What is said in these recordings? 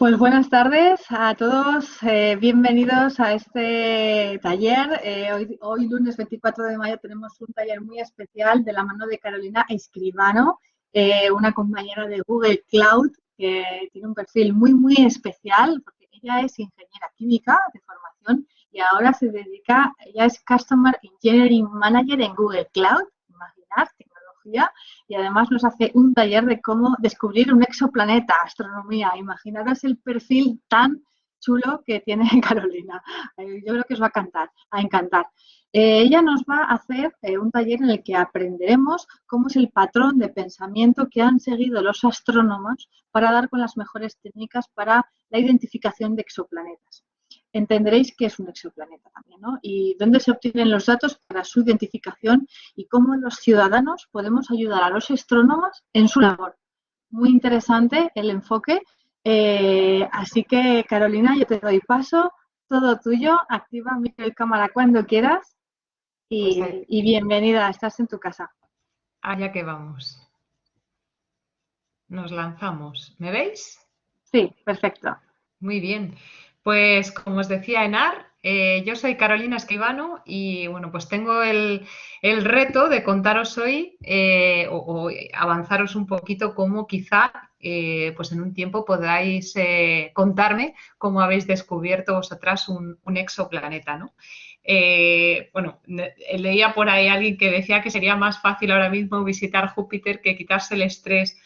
Pues buenas tardes a todos, bienvenidos a este taller. Hoy lunes 24 de mayo tenemos un taller muy especial de la mano de Carolina Escribano, una compañera de Google Cloud que tiene un perfil muy especial porque ella es ingeniera química de formación y ahora ella es Customer Engineering Manager en Google Cloud, imaginar, tecnología. Y además nos hace un taller de cómo descubrir un exoplaneta, astronomía. Imaginaros el perfil tan chulo que tiene Carolina. Yo creo que os va a encantar. Ella nos va a hacer un taller en el que aprenderemos cómo es el patrón de pensamiento que han seguido los astrónomos para dar con las mejores técnicas para la identificación de exoplanetas. Entenderéis qué es un exoplaneta también, ¿no? Y dónde se obtienen los datos para su identificación y cómo los ciudadanos podemos ayudar a los astrónomos en su labor. Muy interesante el enfoque. Así que, Carolina, yo te doy paso, todo tuyo. Activa micro y cámara cuando quieras y bienvenida, estás en tu casa. Allá que vamos. Nos lanzamos. ¿Me veis? Sí, perfecto. Muy bien. Pues como os decía Enar, yo soy Carolina Escribano y bueno, pues tengo el reto de contaros hoy o avanzaros un poquito cómo quizá pues en un tiempo podáis contarme cómo habéis descubierto vosotras un exoplaneta, ¿no? Bueno, leía por ahí a alguien que decía que sería más fácil ahora mismo visitar Júpiter que quitarse el estrés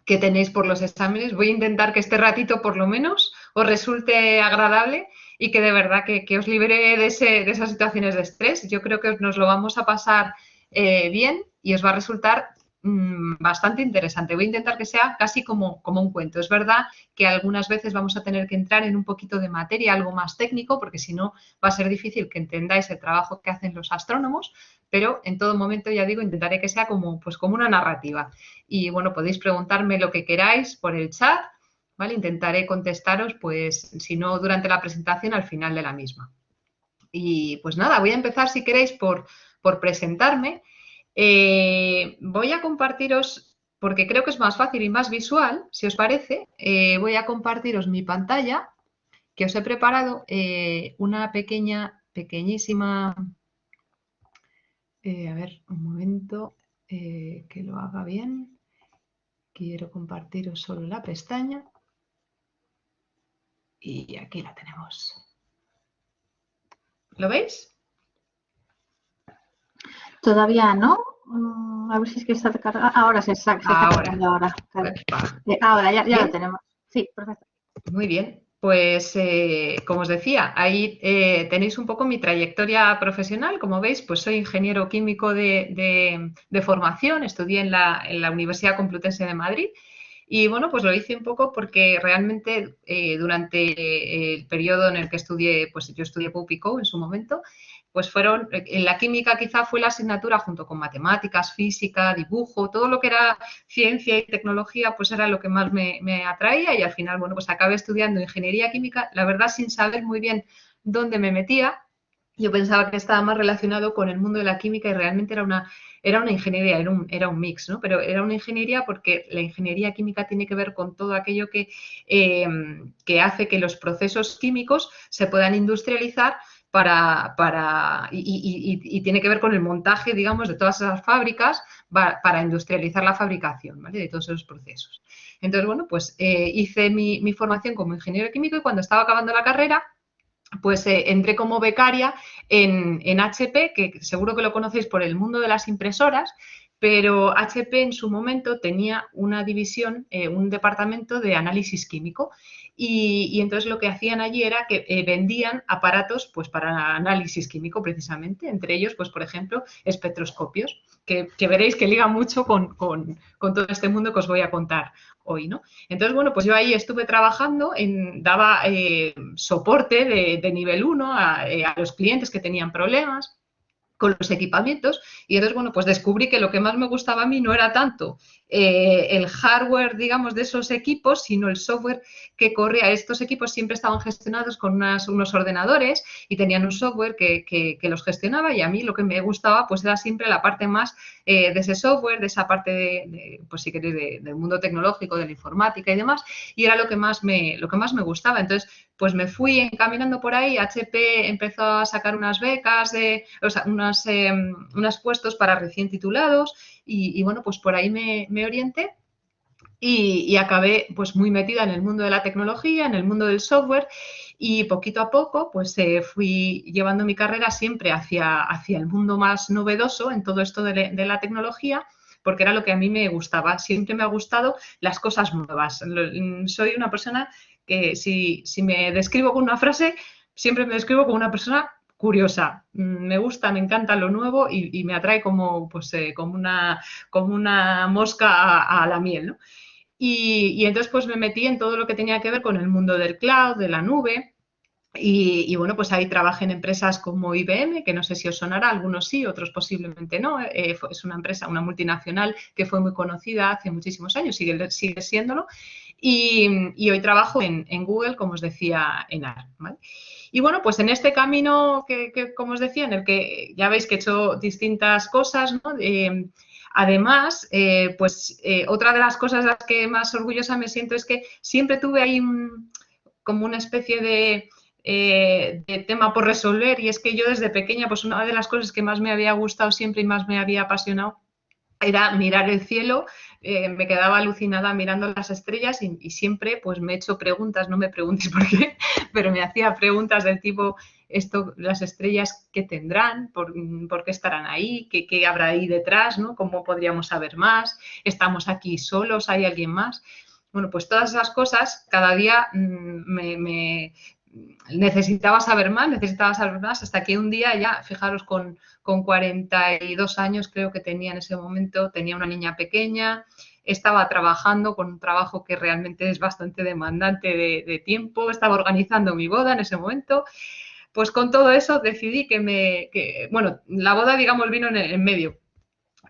que tenéis por los exámenes. Voy a intentar que este ratito por lo menos os resulte agradable y que de verdad que os libere de esas situaciones de estrés. Yo creo que nos lo vamos a pasar bien y os va a resultar bastante interesante. Voy a intentar que sea casi como un cuento. Es verdad que algunas veces vamos a tener que entrar en un poquito de materia, algo más técnico, porque si no va a ser difícil que entendáis el trabajo que hacen los astrónomos, pero en todo momento, ya digo, intentaré que sea como una narrativa. Y bueno, podéis preguntarme lo que queráis por el chat, ¿vale? Intentaré contestaros, pues, si no durante la presentación, al final de la misma. Y pues nada, voy a empezar, si queréis, por presentarme. Voy a compartiros, porque creo que es más fácil y más visual, si os parece, voy a compartiros mi pantalla, que os he preparado una pequeñísima, a ver, un momento, que lo haga bien. Quiero compartiros solo la pestaña y aquí la tenemos. ¿Lo veis? Todavía no. A ver si es que está cargando. Ahora se está cargando ahora. Claro. Ahora ya lo tenemos. Sí, perfecto. Muy bien. Pues, como os decía, ahí tenéis un poco mi trayectoria profesional. Como veis, pues soy ingeniero químico de formación. Estudié en la Universidad Complutense de Madrid. Y bueno, pues lo hice un poco porque realmente durante el periodo en el que estudié, pues yo estudié Pau Picot en su momento, pues en la química quizá fue la asignatura junto con matemáticas, física, dibujo, todo lo que era ciencia y tecnología, pues era lo que más me atraía y al final, bueno, pues acabé estudiando ingeniería química, la verdad sin saber muy bien dónde me metía. Yo pensaba que estaba más relacionado con el mundo de la química y realmente era una ingeniería, era un mix, ¿no? Pero era una ingeniería porque la ingeniería química tiene que ver con todo aquello que hace que los procesos químicos se puedan industrializar y tiene que ver con el montaje, digamos, de todas esas fábricas para industrializar la fabricación, ¿vale? De todos esos procesos. Entonces, bueno, pues hice mi formación como ingeniero químico y cuando estaba acabando la carrera, pues entré como becaria en HP, que seguro que lo conocéis por el mundo de las impresoras, pero HP en su momento tenía una división, un departamento de análisis químico y entonces lo que hacían allí era que vendían aparatos pues para análisis químico precisamente, entre ellos, pues por ejemplo, espectroscopios, que veréis que liga mucho con todo este mundo que os voy a contar hoy, ¿no? Entonces, bueno, pues yo ahí estuve trabajando, daba soporte de nivel 1 a los clientes que tenían problemas con los equipamientos y entonces, bueno, pues descubrí que lo que más me gustaba a mí no era tanto el hardware, digamos, de esos equipos, sino el software que corría. Estos equipos siempre estaban gestionados con unos ordenadores y tenían un software que los gestionaba, y a mí lo que me gustaba pues era siempre la parte más de ese software, de esa parte pues si queréis, del mundo tecnológico, de la informática y demás, y era lo que más me gustaba. Entonces, pues me fui encaminando por ahí. HP empezó a sacar unas becas, unos puestos para recién titulados, y bueno, pues por ahí me orienté y acabé pues muy metida en el mundo de la tecnología, en el mundo del software, y poquito a poco pues fui llevando mi carrera siempre hacia el mundo más novedoso en todo esto de la tecnología, porque era lo que a mí me gustaba. Siempre me ha gustado las cosas nuevas. Soy una persona que si me describo con una frase, siempre me describo como una persona curiosa. Me gusta, me encanta lo nuevo y me atrae como, pues, como una mosca a la miel, ¿no? Y entonces pues me metí en todo lo que tenía que ver con el mundo del cloud, de la nube. Y bueno, pues ahí trabajé en empresas como IBM, que no sé si os sonará, algunos sí, otros posiblemente no. Es una empresa, una multinacional que fue muy conocida hace muchísimos años, sigue siéndolo. Y hoy trabajo en Google, como os decía, en AR, ¿vale? Y bueno, pues en este camino como os decía, en el que ya veis que he hecho distintas cosas, ¿no? Además, otra de las cosas de las que más orgullosa me siento es que siempre tuve ahí como una especie de tema por resolver, y es que yo desde pequeña, pues una de las cosas que más me había gustado siempre y más me había apasionado era mirar el cielo. Me quedaba alucinada mirando las estrellas y siempre pues me he hecho preguntas, no me preguntes por qué, pero me hacía preguntas del tipo, las estrellas, ¿qué tendrán? ¿Por qué estarán ahí? ¿Qué habrá ahí detrás? ¿No? ¿Cómo podríamos saber más? ¿Estamos aquí solos? ¿Hay alguien más? Bueno, pues todas esas cosas cada día necesitaba saber más, hasta que un día ya, fijaros, con 42 años creo que tenía en ese momento, tenía una niña pequeña, estaba trabajando con un trabajo que realmente es bastante demandante de tiempo, estaba organizando mi boda en ese momento. Pues con todo eso decidí bueno, la boda, digamos, vino en medio.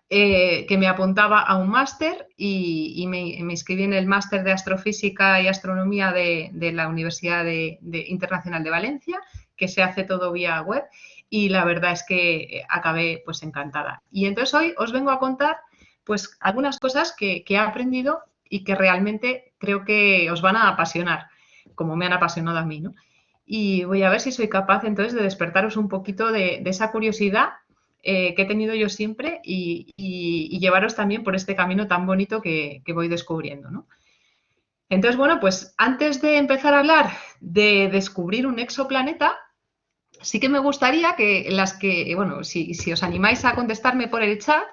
Que me apuntaba a un máster y me inscribí en el máster de Astrofísica y Astronomía de la Universidad Internacional de Valencia, que se hace todo vía web, y la verdad es que acabé pues encantada. Y entonces hoy os vengo a contar pues algunas cosas que he aprendido y que realmente creo que os van a apasionar, como me han apasionado a mí, ¿no? Y voy a ver si soy capaz entonces de despertaros un poquito de esa curiosidad que he tenido yo siempre, y llevaros también por este camino tan bonito que voy descubriendo, ¿no? Entonces, bueno, pues antes de empezar a hablar de descubrir un exoplaneta, sí que me gustaría bueno, si os animáis a contestarme por el chat,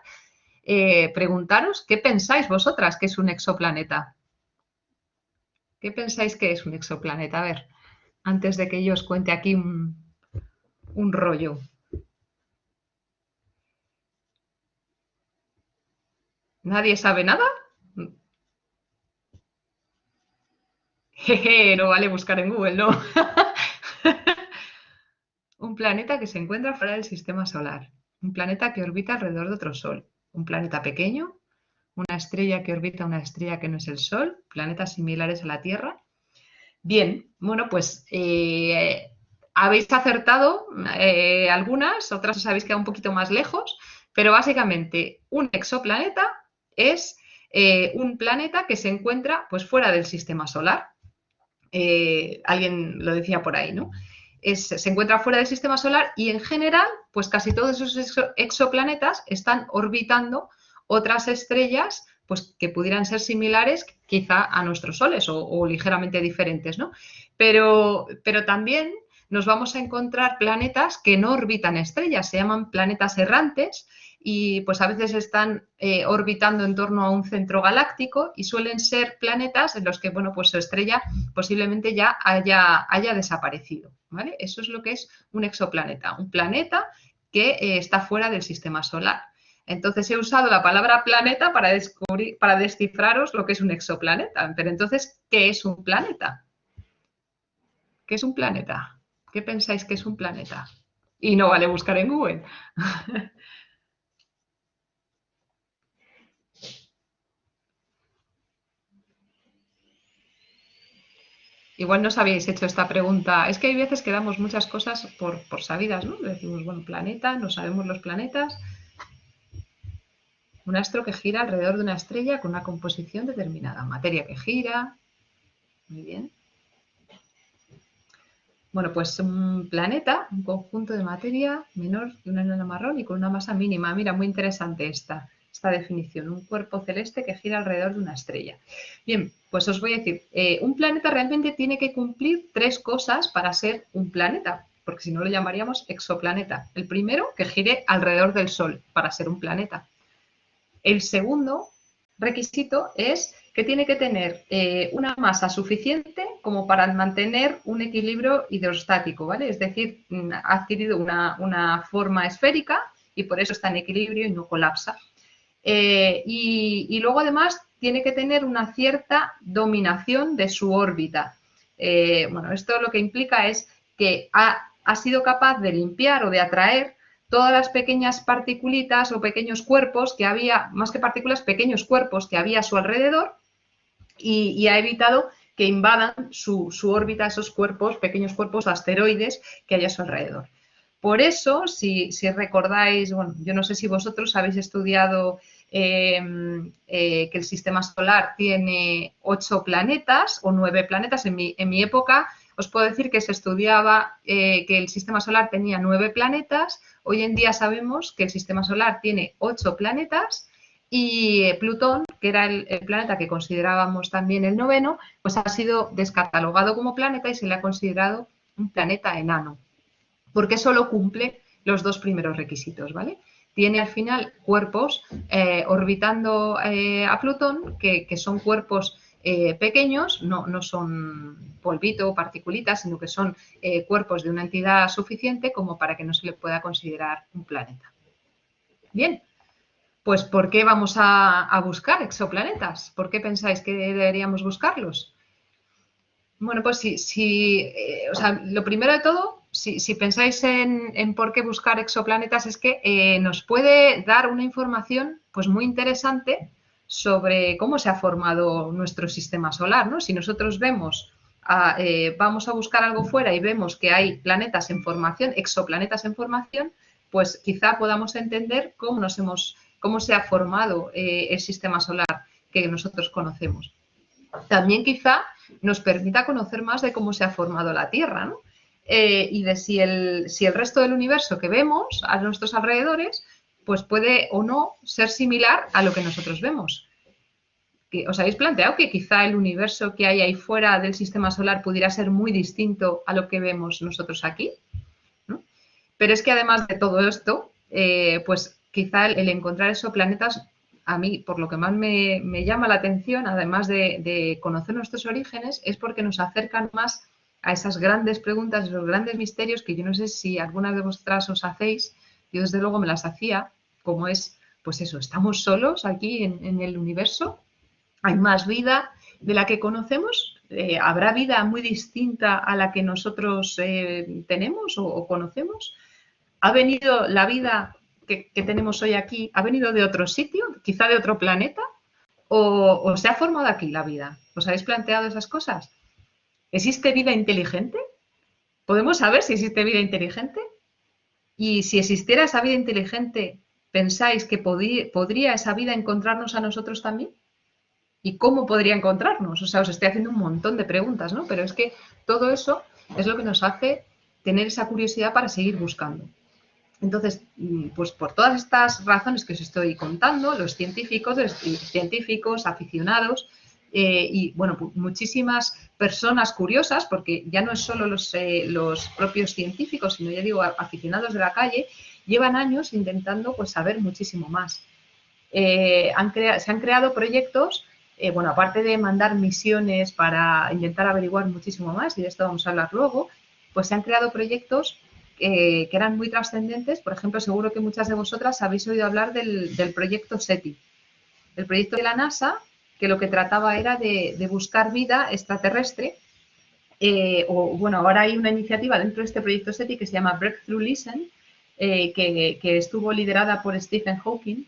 preguntaros qué pensáis vosotras que es un exoplaneta. ¿Qué pensáis que es un exoplaneta? A ver, antes de que yo os cuente aquí un rollo. ¿Nadie sabe nada? Jeje, no vale buscar en Google, ¿no? Un planeta que se encuentra fuera del sistema solar. Un planeta que orbita alrededor de otro sol. Un planeta pequeño. Una estrella que orbita una estrella que no es el Sol. Planetas similares a la Tierra. Bien, bueno, pues habéis acertado algunas, otras os habéis quedado un poquito más lejos, pero básicamente un exoplaneta es un planeta que se encuentra pues fuera del sistema solar. Alguien lo decía por ahí, ¿no? Se encuentra fuera del sistema solar, y en general, pues casi todos esos exoplanetas están orbitando otras estrellas pues que pudieran ser similares quizá a nuestros soles o ligeramente diferentes, ¿no? Pero también nos vamos a encontrar planetas que no orbitan estrellas, se llaman planetas errantes, y pues a veces están orbitando en torno a un centro galáctico, y suelen ser planetas en los que, bueno, pues su estrella posiblemente ya haya desaparecido, ¿vale? Eso es lo que es un exoplaneta, un planeta que está fuera del sistema solar. Entonces he usado la palabra planeta para descifraros lo que es un exoplaneta. Pero entonces, ¿qué es un planeta? ¿Qué es un planeta? ¿Qué pensáis que es un planeta? Y no vale buscar en Google. igual no os habíais hecho esta pregunta. Es que hay veces que damos muchas cosas por sabidas, ¿no? Decimos, bueno, planeta, no sabemos los planetas. Un astro que gira alrededor de una estrella con una composición determinada. Materia que gira. Muy bien. Bueno, pues un planeta, un conjunto de materia menor que una enana marrón y con una masa mínima. Mira, muy interesante esta definición. Un cuerpo celeste que gira alrededor de una estrella. Bien, pues os voy a decir, un planeta realmente tiene que cumplir 3 cosas para ser un planeta, porque si no lo llamaríamos exoplaneta. El primero, que gire alrededor del Sol para ser un planeta. El segundo requisito es que tiene que tener una masa suficiente como para mantener un equilibrio hidrostático, ¿vale? Es decir, ha adquirido una forma esférica y por eso está en equilibrio y no colapsa. Y luego además tiene que tener una cierta dominación de su órbita. Bueno, esto lo que implica es que ha sido capaz de limpiar o de atraer todas las pequeñas particulitas o pequeños cuerpos que había, más que partículas, pequeños cuerpos que había a su alrededor y ha evitado que invadan su órbita esos cuerpos, pequeños cuerpos asteroides que hay a su alrededor. Por eso, si recordáis, bueno, yo no sé si vosotros habéis estudiado que el sistema solar tiene 8 planetas o 9 planetas. En mi época os puedo decir que se estudiaba que el sistema solar tenía 9 planetas. Hoy en día sabemos que el sistema solar tiene 8 planetas y Plutón, que era el planeta que considerábamos también el 9º, pues ha sido descatalogado como planeta y se le ha considerado un planeta enano, porque solo cumple los 2 primeros requisitos, ¿vale? Tiene al final cuerpos orbitando a Plutón, que son cuerpos pequeños, no son polvito o partículitas, sino que son cuerpos de una entidad suficiente como para que no se le pueda considerar un planeta. Bien, pues ¿por qué vamos a buscar exoplanetas? ¿Por qué pensáis que deberíamos buscarlos? Bueno, pues o sea, lo primero de todo, si pensáis en por qué buscar exoplanetas, es que nos puede dar una información pues muy interesante sobre cómo se ha formado nuestro sistema solar, ¿no? Si nosotros vemos, vamos a buscar algo fuera y vemos que hay planetas en formación, exoplanetas en formación, pues quizá podamos entender cómo se ha formado el sistema solar que nosotros conocemos. También quizá nos permita conocer más de cómo se ha formado la Tierra, ¿no? Y de si el resto del universo que vemos a nuestros alrededores, pues puede o no ser similar a lo que nosotros vemos. ¿Os habéis planteado que quizá el universo que hay ahí fuera del sistema solar pudiera ser muy distinto a lo que vemos nosotros aquí? ¿No? Pero es que además de todo esto, pues quizá el encontrar esos planetas, a mí por lo que más me llama la atención, además de conocer nuestros orígenes, es porque nos acercan más a esas grandes preguntas, esos grandes misterios que yo no sé si alguna de vosotras os hacéis, yo desde luego me las hacía, como es, pues eso, ¿estamos solos aquí en el universo? ¿Hay más vida de la que conocemos? ¿Habrá vida muy distinta a la que nosotros tenemos o conocemos? ¿Ha venido la vida que tenemos hoy aquí, ha venido de otro sitio, quizá de otro planeta? ¿O se ha formado aquí la vida? ¿Os habéis planteado esas cosas? ¿Existe vida inteligente? ¿Podemos saber si existe vida inteligente? Y si existiera esa vida inteligente, ¿pensáis que podría esa vida encontrarnos a nosotros también? ¿Y cómo podría encontrarnos? O sea, os estoy haciendo un montón de preguntas, ¿no? Pero es que todo eso es lo que nos hace tener esa curiosidad para seguir buscando. Entonces, pues por todas estas razones que os estoy contando, los científicos aficionados y, bueno, muchísimas personas curiosas, porque ya no es solo los propios científicos, sino ya digo, aficionados de la calle, llevan años intentando pues saber muchísimo más. Se han creado proyectos, bueno, aparte de mandar misiones para intentar averiguar muchísimo más, y de esto vamos a hablar luego, pues se han creado proyectos que eran muy trascendentes. Por ejemplo, seguro que muchas de vosotras habéis oído hablar del proyecto SETI, el proyecto de la NASA, que lo que trataba era de buscar vida extraterrestre. Bueno, ahora hay una iniciativa dentro de este proyecto SETI que se llama Breakthrough Listen, que estuvo liderada por Stephen Hawking,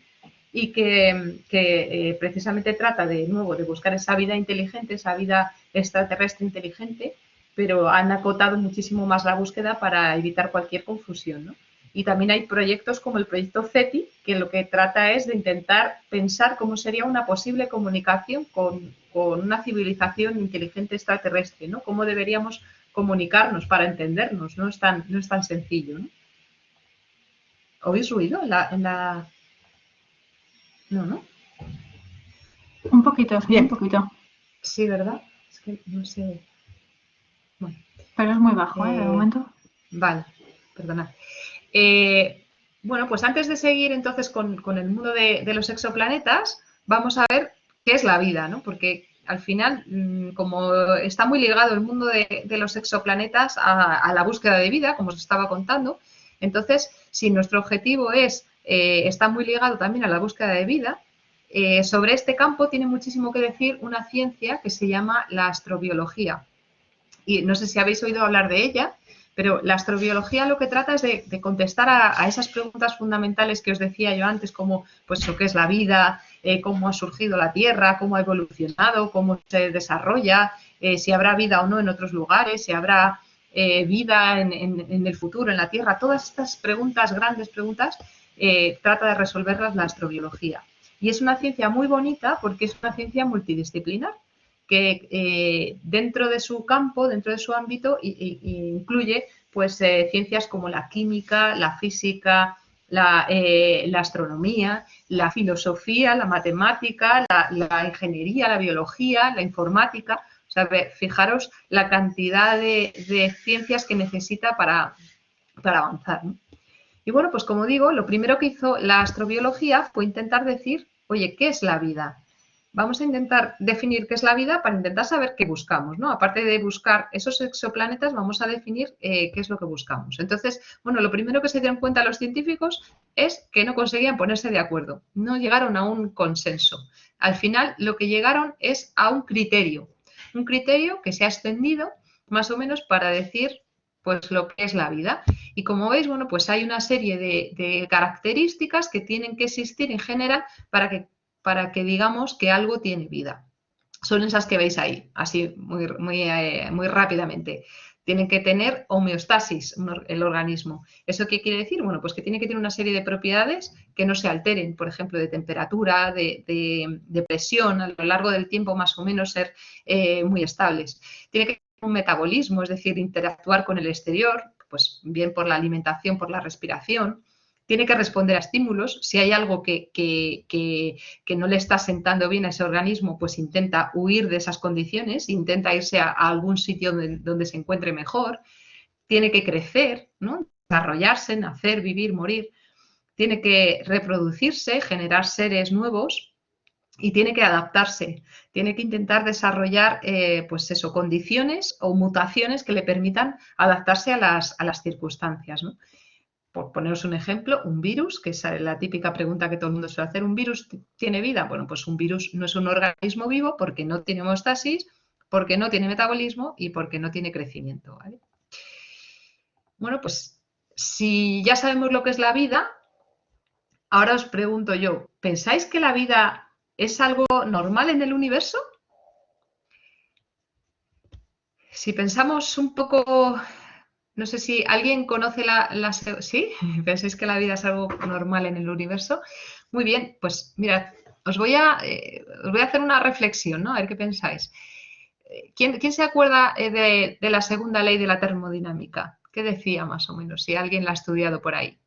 y que precisamente trata de nuevo de buscar esa vida inteligente, esa vida extraterrestre inteligente, pero han acotado muchísimo más la búsqueda para evitar cualquier confusión, ¿no? Y también hay proyectos como el proyecto CETI, que lo que trata es de intentar pensar cómo sería una posible comunicación con una civilización inteligente extraterrestre, ¿no? Cómo deberíamos comunicarnos para entendernos, no es tan sencillo, ¿no? ¿Oís ruido en la... No, ¿no? Un poquito, sí, Bien. un poquito. Sí, ¿verdad? Es que no sé. Bueno, Pero es muy bajo, ¿eh? De momento. vale, perdonad. Bueno, pues antes de seguir entonces con el mundo de los exoplanetas, vamos a ver qué es la vida, ¿no? Porque al final, como está muy ligado el mundo de los exoplanetas a la búsqueda de vida, como os estaba contando, entonces, si nuestro objetivo está muy ligado también a la búsqueda de vida, sobre este campo tiene muchísimo que decir una ciencia que se llama la astrobiología. Y no sé si habéis oído hablar de ella, pero la astrobiología lo que trata es de contestar a esas preguntas fundamentales que os decía yo antes, como pues lo que es la vida, cómo ha surgido la Tierra, cómo ha evolucionado, cómo se desarrolla, si habrá vida o no en otros lugares, si habrá vida en el futuro, en la Tierra. Todas estas preguntas, grandes preguntas, trata de resolverlas la astrobiología. Y es una ciencia muy bonita porque es una ciencia multidisciplinar que dentro de su campo, dentro de su ámbito, incluye pues ciencias como la química, la física, la astronomía, la filosofía, la matemática, la ingeniería, la biología, la informática. O sea, fijaros la cantidad de ciencias que necesita para avanzar, ¿no? Y bueno, pues como digo, lo primero que hizo la astrobiología fue intentar decir, oye, ¿qué es la vida? Vamos a intentar definir qué es la vida para intentar saber qué buscamos, ¿no? Aparte de buscar esos exoplanetas, vamos a definir qué es lo que buscamos. Entonces, bueno, lo primero que se dieron cuenta los científicos es que no conseguían ponerse de acuerdo, no llegaron a un consenso. Al final, lo que llegaron es a un criterio que se ha extendido más o menos para decir pues lo que es la vida. Y como veis, bueno, pues hay una serie de características que tienen que existir en general para que digamos que algo tiene vida. Son esas que veis ahí, así muy rápidamente. Tienen que tener homeostasis el organismo. ¿Eso qué quiere decir? Bueno, pues que tiene que tener una serie de propiedades que no se alteren, por ejemplo, de temperatura, de presión, a lo largo del tiempo más o menos ser muy estables. Tiene que tener un metabolismo, es decir, interactuar con el exterior, pues bien por la alimentación, por la respiración. Tiene que responder a estímulos. Si hay algo que no le está sentando bien a ese organismo, pues intenta huir de esas condiciones, intenta irse a algún sitio donde se encuentre mejor. Tiene que crecer, ¿no? Desarrollarse, nacer, vivir, morir. Tiene que reproducirse, generar seres nuevos y tiene que adaptarse. Tiene que intentar desarrollar, pues eso, condiciones o mutaciones que le permitan adaptarse a las circunstancias, ¿no? Por poneros un ejemplo, un virus, que es la típica pregunta que todo el mundo suele hacer, ¿un virus tiene vida? Bueno, pues un virus no es un organismo vivo porque no tiene homeostasis, porque no tiene metabolismo y porque no tiene crecimiento, ¿vale? Bueno, pues si ya sabemos lo que es la vida, ahora os pregunto yo, ¿pensáis que la vida es algo normal en el universo? Si pensamos un poco, no sé si alguien conoce ¿sí? ¿Pensáis que la vida es algo normal en el universo? Muy bien, pues mirad, os voy a hacer una reflexión, ¿no? A ver qué pensáis. ¿Quién se acuerda de la segunda ley de la termodinámica? ¿Qué decía más o menos? Si alguien la ha estudiado por ahí.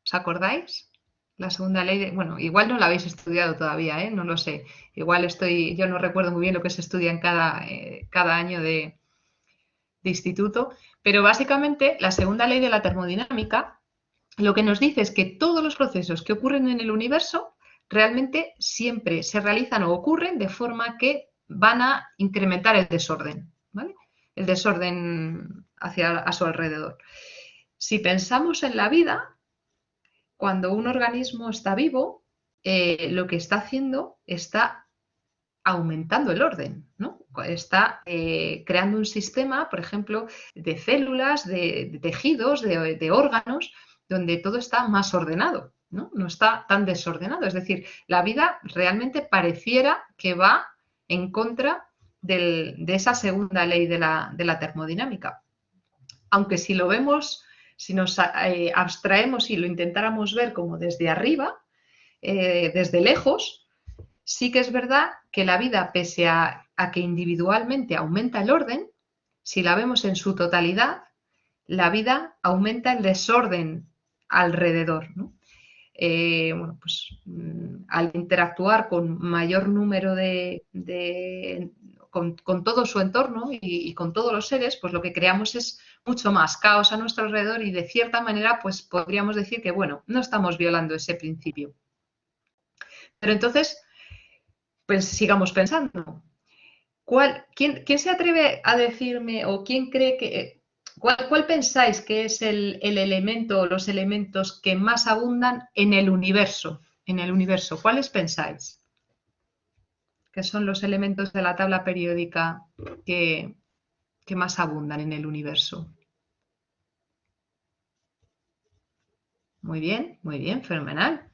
¿Os acordáis? La segunda ley bueno, igual no la habéis estudiado todavía, ¿eh? No lo sé. Igual yo no recuerdo muy bien lo que se estudia en cada año de instituto, pero básicamente la segunda ley de la termodinámica lo que nos dice es que todos los procesos que ocurren en el universo realmente siempre se realizan o ocurren de forma que van a incrementar el desorden, ¿vale? El desorden a su alrededor. Si pensamos en la vida, cuando un organismo está vivo, lo que está haciendo está aumentando el orden, ¿no? Está creando un sistema, por ejemplo, de células, de tejidos, de órganos, donde todo está más ordenado. ¿no? No está tan desordenado. Es decir, la vida realmente pareciera que va en contra de esa segunda ley de la termodinámica. Aunque si lo vemos, si nos abstraemos y lo intentáramos ver como desde arriba, desde lejos, sí que es verdad que la vida, pese a que individualmente aumenta el orden, si la vemos en su totalidad, la vida aumenta el desorden alrededor, ¿no? Bueno, pues al interactuar con mayor número con todo su entorno y con todos los seres, pues lo que creamos es mucho más caos a nuestro alrededor y de cierta manera, pues podríamos decir que, bueno, no estamos violando ese principio. Pero entonces, pues sigamos pensando. ¿Quién se atreve a decirme o quién cree que... ¿Cuál pensáis que es el elemento o los elementos que más abundan en el universo? En el universo, ¿cuáles pensáis que son los elementos de la tabla periódica que más abundan en el universo? Muy bien, fenomenal.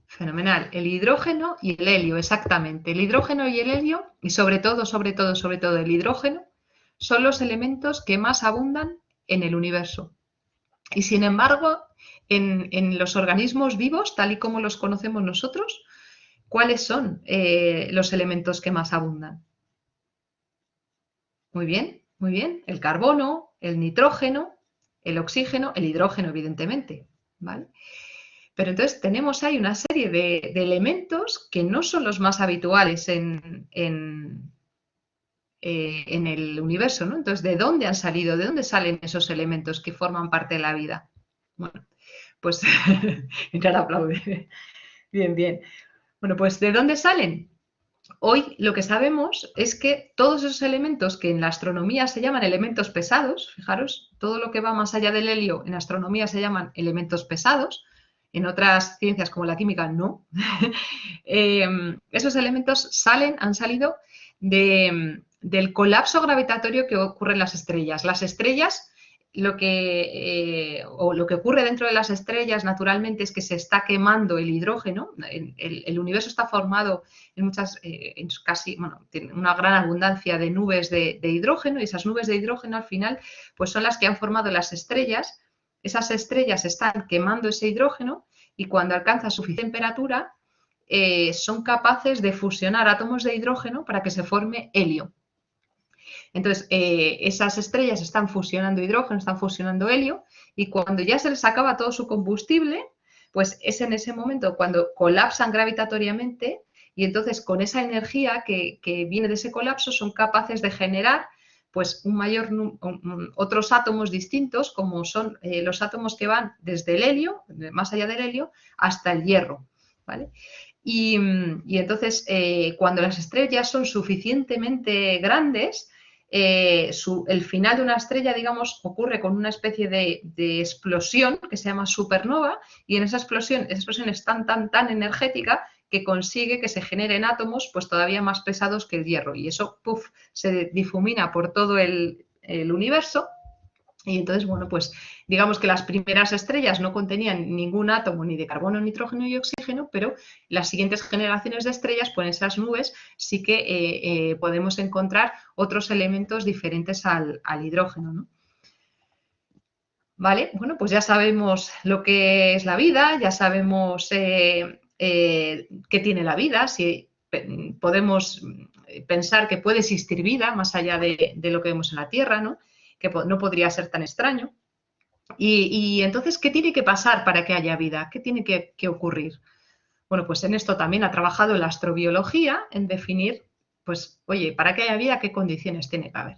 Fenomenal. El hidrógeno y el helio, exactamente. El hidrógeno y el helio, y sobre todo el hidrógeno, son los elementos que más abundan en el universo. Y sin embargo, en los organismos vivos, tal y como los conocemos nosotros, ¿cuáles son los elementos que más abundan? Muy bien. El carbono, el nitrógeno, el oxígeno, el hidrógeno, evidentemente. ¿Vale? Pero entonces tenemos ahí una serie de elementos que no son los más habituales en el universo, ¿no? Entonces, ¿de dónde han salido? ¿De dónde salen esos elementos que forman parte de la vida? Bueno, pues entrar aplaude. Bien. Bueno, pues ¿de dónde salen? Hoy lo que sabemos es que todos esos elementos que en la astronomía se llaman elementos pesados, fijaros, todo lo que va más allá del helio en astronomía se llaman elementos pesados, en otras ciencias como la química no. Esos elementos han salido del colapso gravitatorio que ocurre en las estrellas. Las estrellas, lo que ocurre dentro de las estrellas naturalmente es que se está quemando el hidrógeno. El universo está formado tiene una gran abundancia de nubes de hidrógeno, y esas nubes de hidrógeno al final pues son las que han formado las estrellas. Esas estrellas están quemando ese hidrógeno y cuando alcanza suficiente temperatura son capaces de fusionar átomos de hidrógeno para que se forme helio. Entonces, esas estrellas están fusionando hidrógeno, están fusionando helio, y cuando ya se les acaba todo su combustible, pues es en ese momento cuando colapsan gravitatoriamente, y entonces con esa energía que viene de ese colapso son capaces de generar pues otros átomos distintos, como son los átomos que van desde el helio, más allá del helio, hasta el hierro, ¿vale? Y entonces, cuando las estrellas son suficientemente grandes, el final de una estrella, digamos, ocurre con una especie de explosión que se llama supernova, y en esa explosión es tan energética que consigue que se generen átomos pues todavía más pesados que el hierro, y eso se difumina por todo el universo. Y entonces, bueno, pues digamos que las primeras estrellas no contenían ningún átomo ni de carbono, nitrógeno y oxígeno, pero las siguientes generaciones de estrellas, pues en esas nubes sí que podemos encontrar otros elementos diferentes al hidrógeno, ¿no? Vale, bueno, pues ya sabemos lo que es la vida, ya sabemos qué tiene la vida, si podemos pensar que puede existir vida más allá de lo que vemos en la Tierra, ¿no? Que no podría ser tan extraño. Y entonces, ¿qué tiene que pasar para que haya vida? ¿Qué tiene que ocurrir? Bueno, pues en esto también ha trabajado la astrobiología, en definir, pues, oye, para que haya vida, ¿qué condiciones tiene que haber?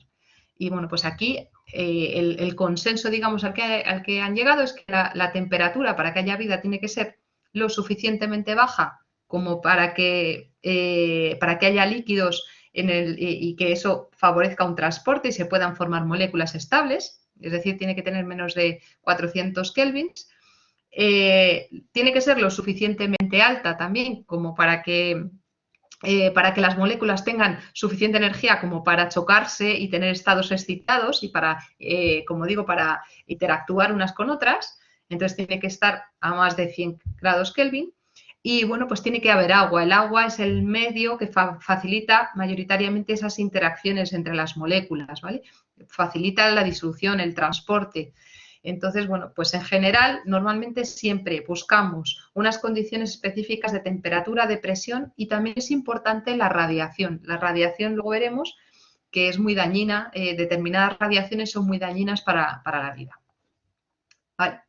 Y bueno, pues aquí el consenso, digamos, al que han llegado es que la temperatura para que haya vida tiene que ser lo suficientemente baja como para que haya líquidos y que eso favorezca un transporte y se puedan formar moléculas estables, es decir, tiene que tener menos de 400 kelvins. Tiene que ser lo suficientemente alta también como para que las moléculas tengan suficiente energía como para chocarse y tener estados excitados y para, como digo, para interactuar unas con otras. Entonces tiene que estar a más de 100 grados Kelvin. Y bueno, pues tiene que haber agua. El agua es el medio que facilita mayoritariamente esas interacciones entre las moléculas, ¿vale? Facilita la disolución, el transporte. Entonces, bueno, pues en general, normalmente siempre buscamos unas condiciones específicas de temperatura, de presión y también es importante la radiación. La radiación, luego veremos, que es muy dañina, determinadas radiaciones son muy dañinas para la vida. Vale.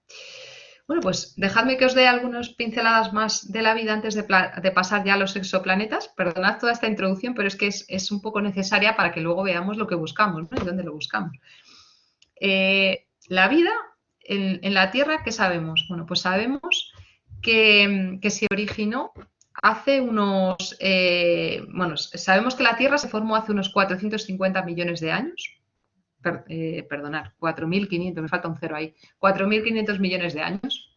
Bueno, pues dejadme que os dé algunas pinceladas más de la vida antes de pasar ya a los exoplanetas. Perdonad toda esta introducción, pero es que es un poco necesaria para que luego veamos lo que buscamos, ¿no? Y dónde lo buscamos. La vida en la Tierra, ¿qué sabemos? Bueno, pues sabemos que se originó hace unos... bueno, sabemos que la Tierra se formó hace unos 450 millones de años. Perdonad, 4.500, me falta un cero ahí, 4.500 millones de años.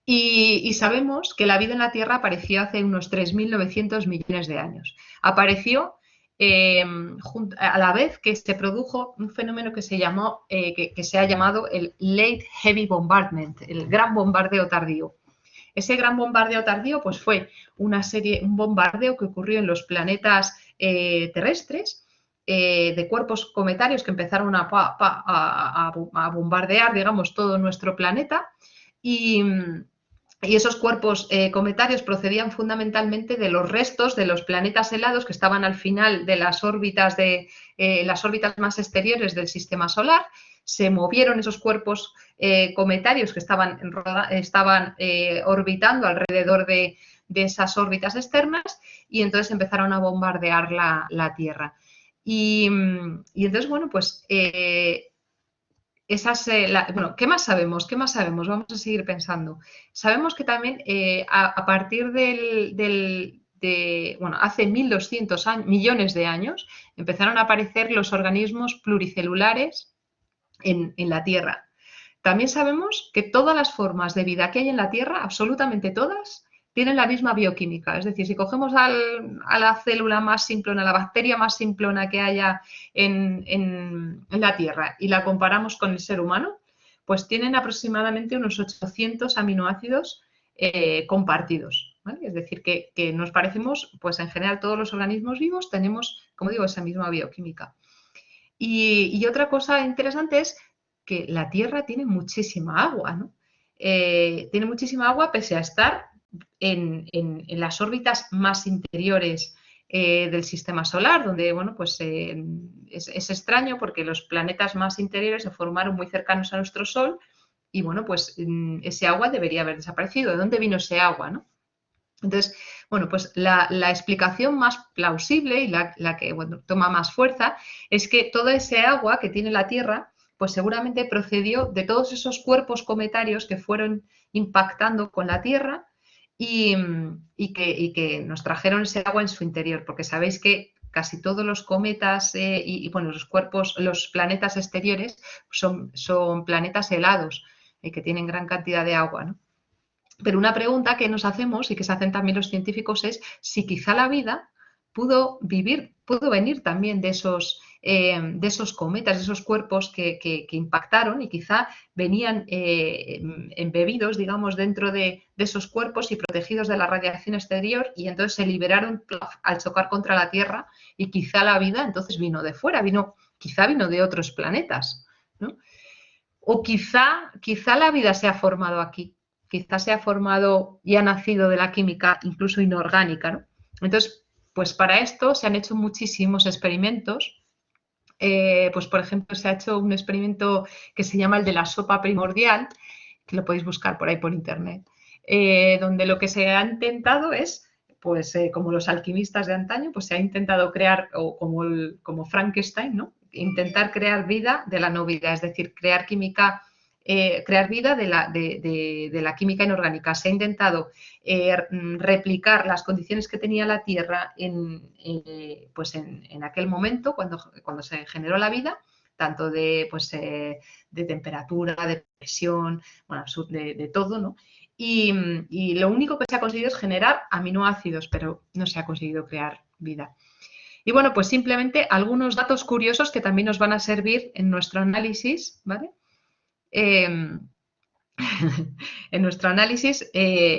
Y sabemos que la vida en la Tierra apareció hace unos 3.900 millones de años. Apareció a la vez que se produjo un fenómeno que se ha llamado el Late Heavy Bombardment, el gran bombardeo tardío. Ese gran bombardeo tardío pues fue un bombardeo que ocurrió en los planetas terrestres de cuerpos cometarios que empezaron a bombardear, digamos, todo nuestro planeta y esos cuerpos cometarios procedían fundamentalmente de los restos de los planetas helados que estaban al final de las órbitas más exteriores del sistema solar. Se movieron esos cuerpos cometarios que estaban orbitando alrededor de esas órbitas externas y entonces empezaron a bombardear la Tierra. Y entonces, bueno, pues bueno, ¿qué más sabemos? ¿Qué más sabemos? Vamos a seguir pensando. Sabemos que también a partir bueno, hace 1.200 millones de años empezaron a aparecer los organismos pluricelulares en la Tierra. También sabemos que todas las formas de vida que hay en la Tierra, absolutamente todas, tienen la misma bioquímica. Es decir, si cogemos a la célula más simplona, a la bacteria más simplona que haya en la Tierra y la comparamos con el ser humano, pues tienen aproximadamente unos 800 aminoácidos compartidos, ¿vale? Es decir, que nos parecemos, pues en general todos los organismos vivos tenemos, como digo, esa misma bioquímica. Y otra cosa interesante es que la Tierra tiene muchísima agua, ¿no? Tiene muchísima agua pese a estar en las órbitas más interiores del sistema solar, donde, bueno, pues es extraño porque los planetas más interiores se formaron muy cercanos a nuestro Sol y, bueno, pues ese agua debería haber desaparecido. ¿De dónde vino ese agua, no? Entonces, bueno, pues la explicación más plausible y la que bueno, toma más fuerza es que toda ese agua que tiene la Tierra, pues seguramente procedió de todos esos cuerpos cometarios que fueron impactando con la Tierra y que nos trajeron ese agua en su interior, porque sabéis que casi todos los cometas bueno, los planetas exteriores son planetas helados que tienen gran cantidad de agua, ¿no? Pero una pregunta que nos hacemos y que se hacen también los científicos es si quizá la vida pudo venir también de esos cometas, de esos cuerpos que impactaron y quizá venían embebidos, digamos, dentro de esos cuerpos y protegidos de la radiación exterior y entonces se liberaron al chocar contra la Tierra y quizá la vida entonces vino de fuera, quizá vino de otros planetas, ¿no? O quizá la vida se ha formado aquí. Quizás se ha formado y ha nacido de la química incluso inorgánica, ¿no? Entonces, pues para esto se han hecho muchísimos experimentos. Pues por ejemplo, se ha hecho un experimento que se llama el de la sopa primordial, que lo podéis buscar por ahí por internet, donde lo que se ha intentado es, pues como los alquimistas de antaño, pues se ha intentado crear, o como Frankenstein, ¿no? Intentar crear vida de la no vida, es decir, crear vida de la química inorgánica. Se ha intentado replicar las condiciones que tenía la Tierra pues en aquel momento, cuando se generó la vida, tanto de temperatura, de presión, bueno, de todo, ¿no? Y lo único que se ha conseguido es generar aminoácidos, pero no se ha conseguido crear vida. Y bueno, pues simplemente algunos datos curiosos que también nos van a servir en nuestro análisis, ¿vale? en nuestro análisis,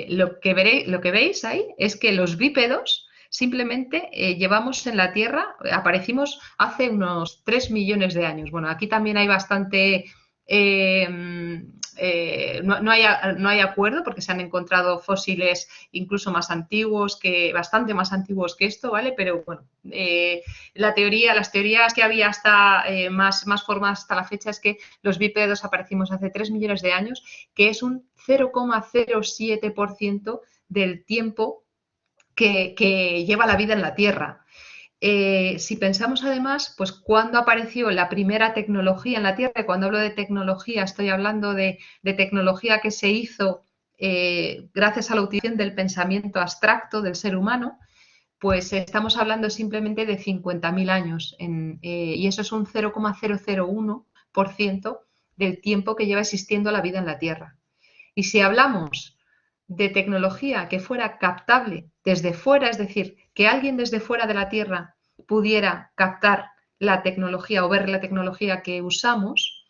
lo que veis ahí es que los bípedos simplemente llevamos en la Tierra, aparecimos hace unos 3 millones de años. Bueno, aquí también hay bastante... no hay acuerdo porque se han encontrado fósiles incluso más antiguos, bastante más antiguos que esto, ¿vale? Pero bueno, las teorías que había hasta más formadas hasta la fecha es que los bípedos aparecimos hace 3 millones de años, que es un 0,07% del tiempo que lleva la vida en la Tierra. Si pensamos además, pues cuándo apareció la primera tecnología en la Tierra, y cuando hablo de tecnología estoy hablando de tecnología que se hizo gracias a la utilización del pensamiento abstracto del ser humano, pues estamos hablando simplemente de 50.000 años y eso es un 0,001% del tiempo que lleva existiendo la vida en la Tierra. Y si hablamos de tecnología que fuera captable desde fuera, es decir, que alguien desde fuera de la Tierra pudiera captar la tecnología o ver la tecnología que usamos,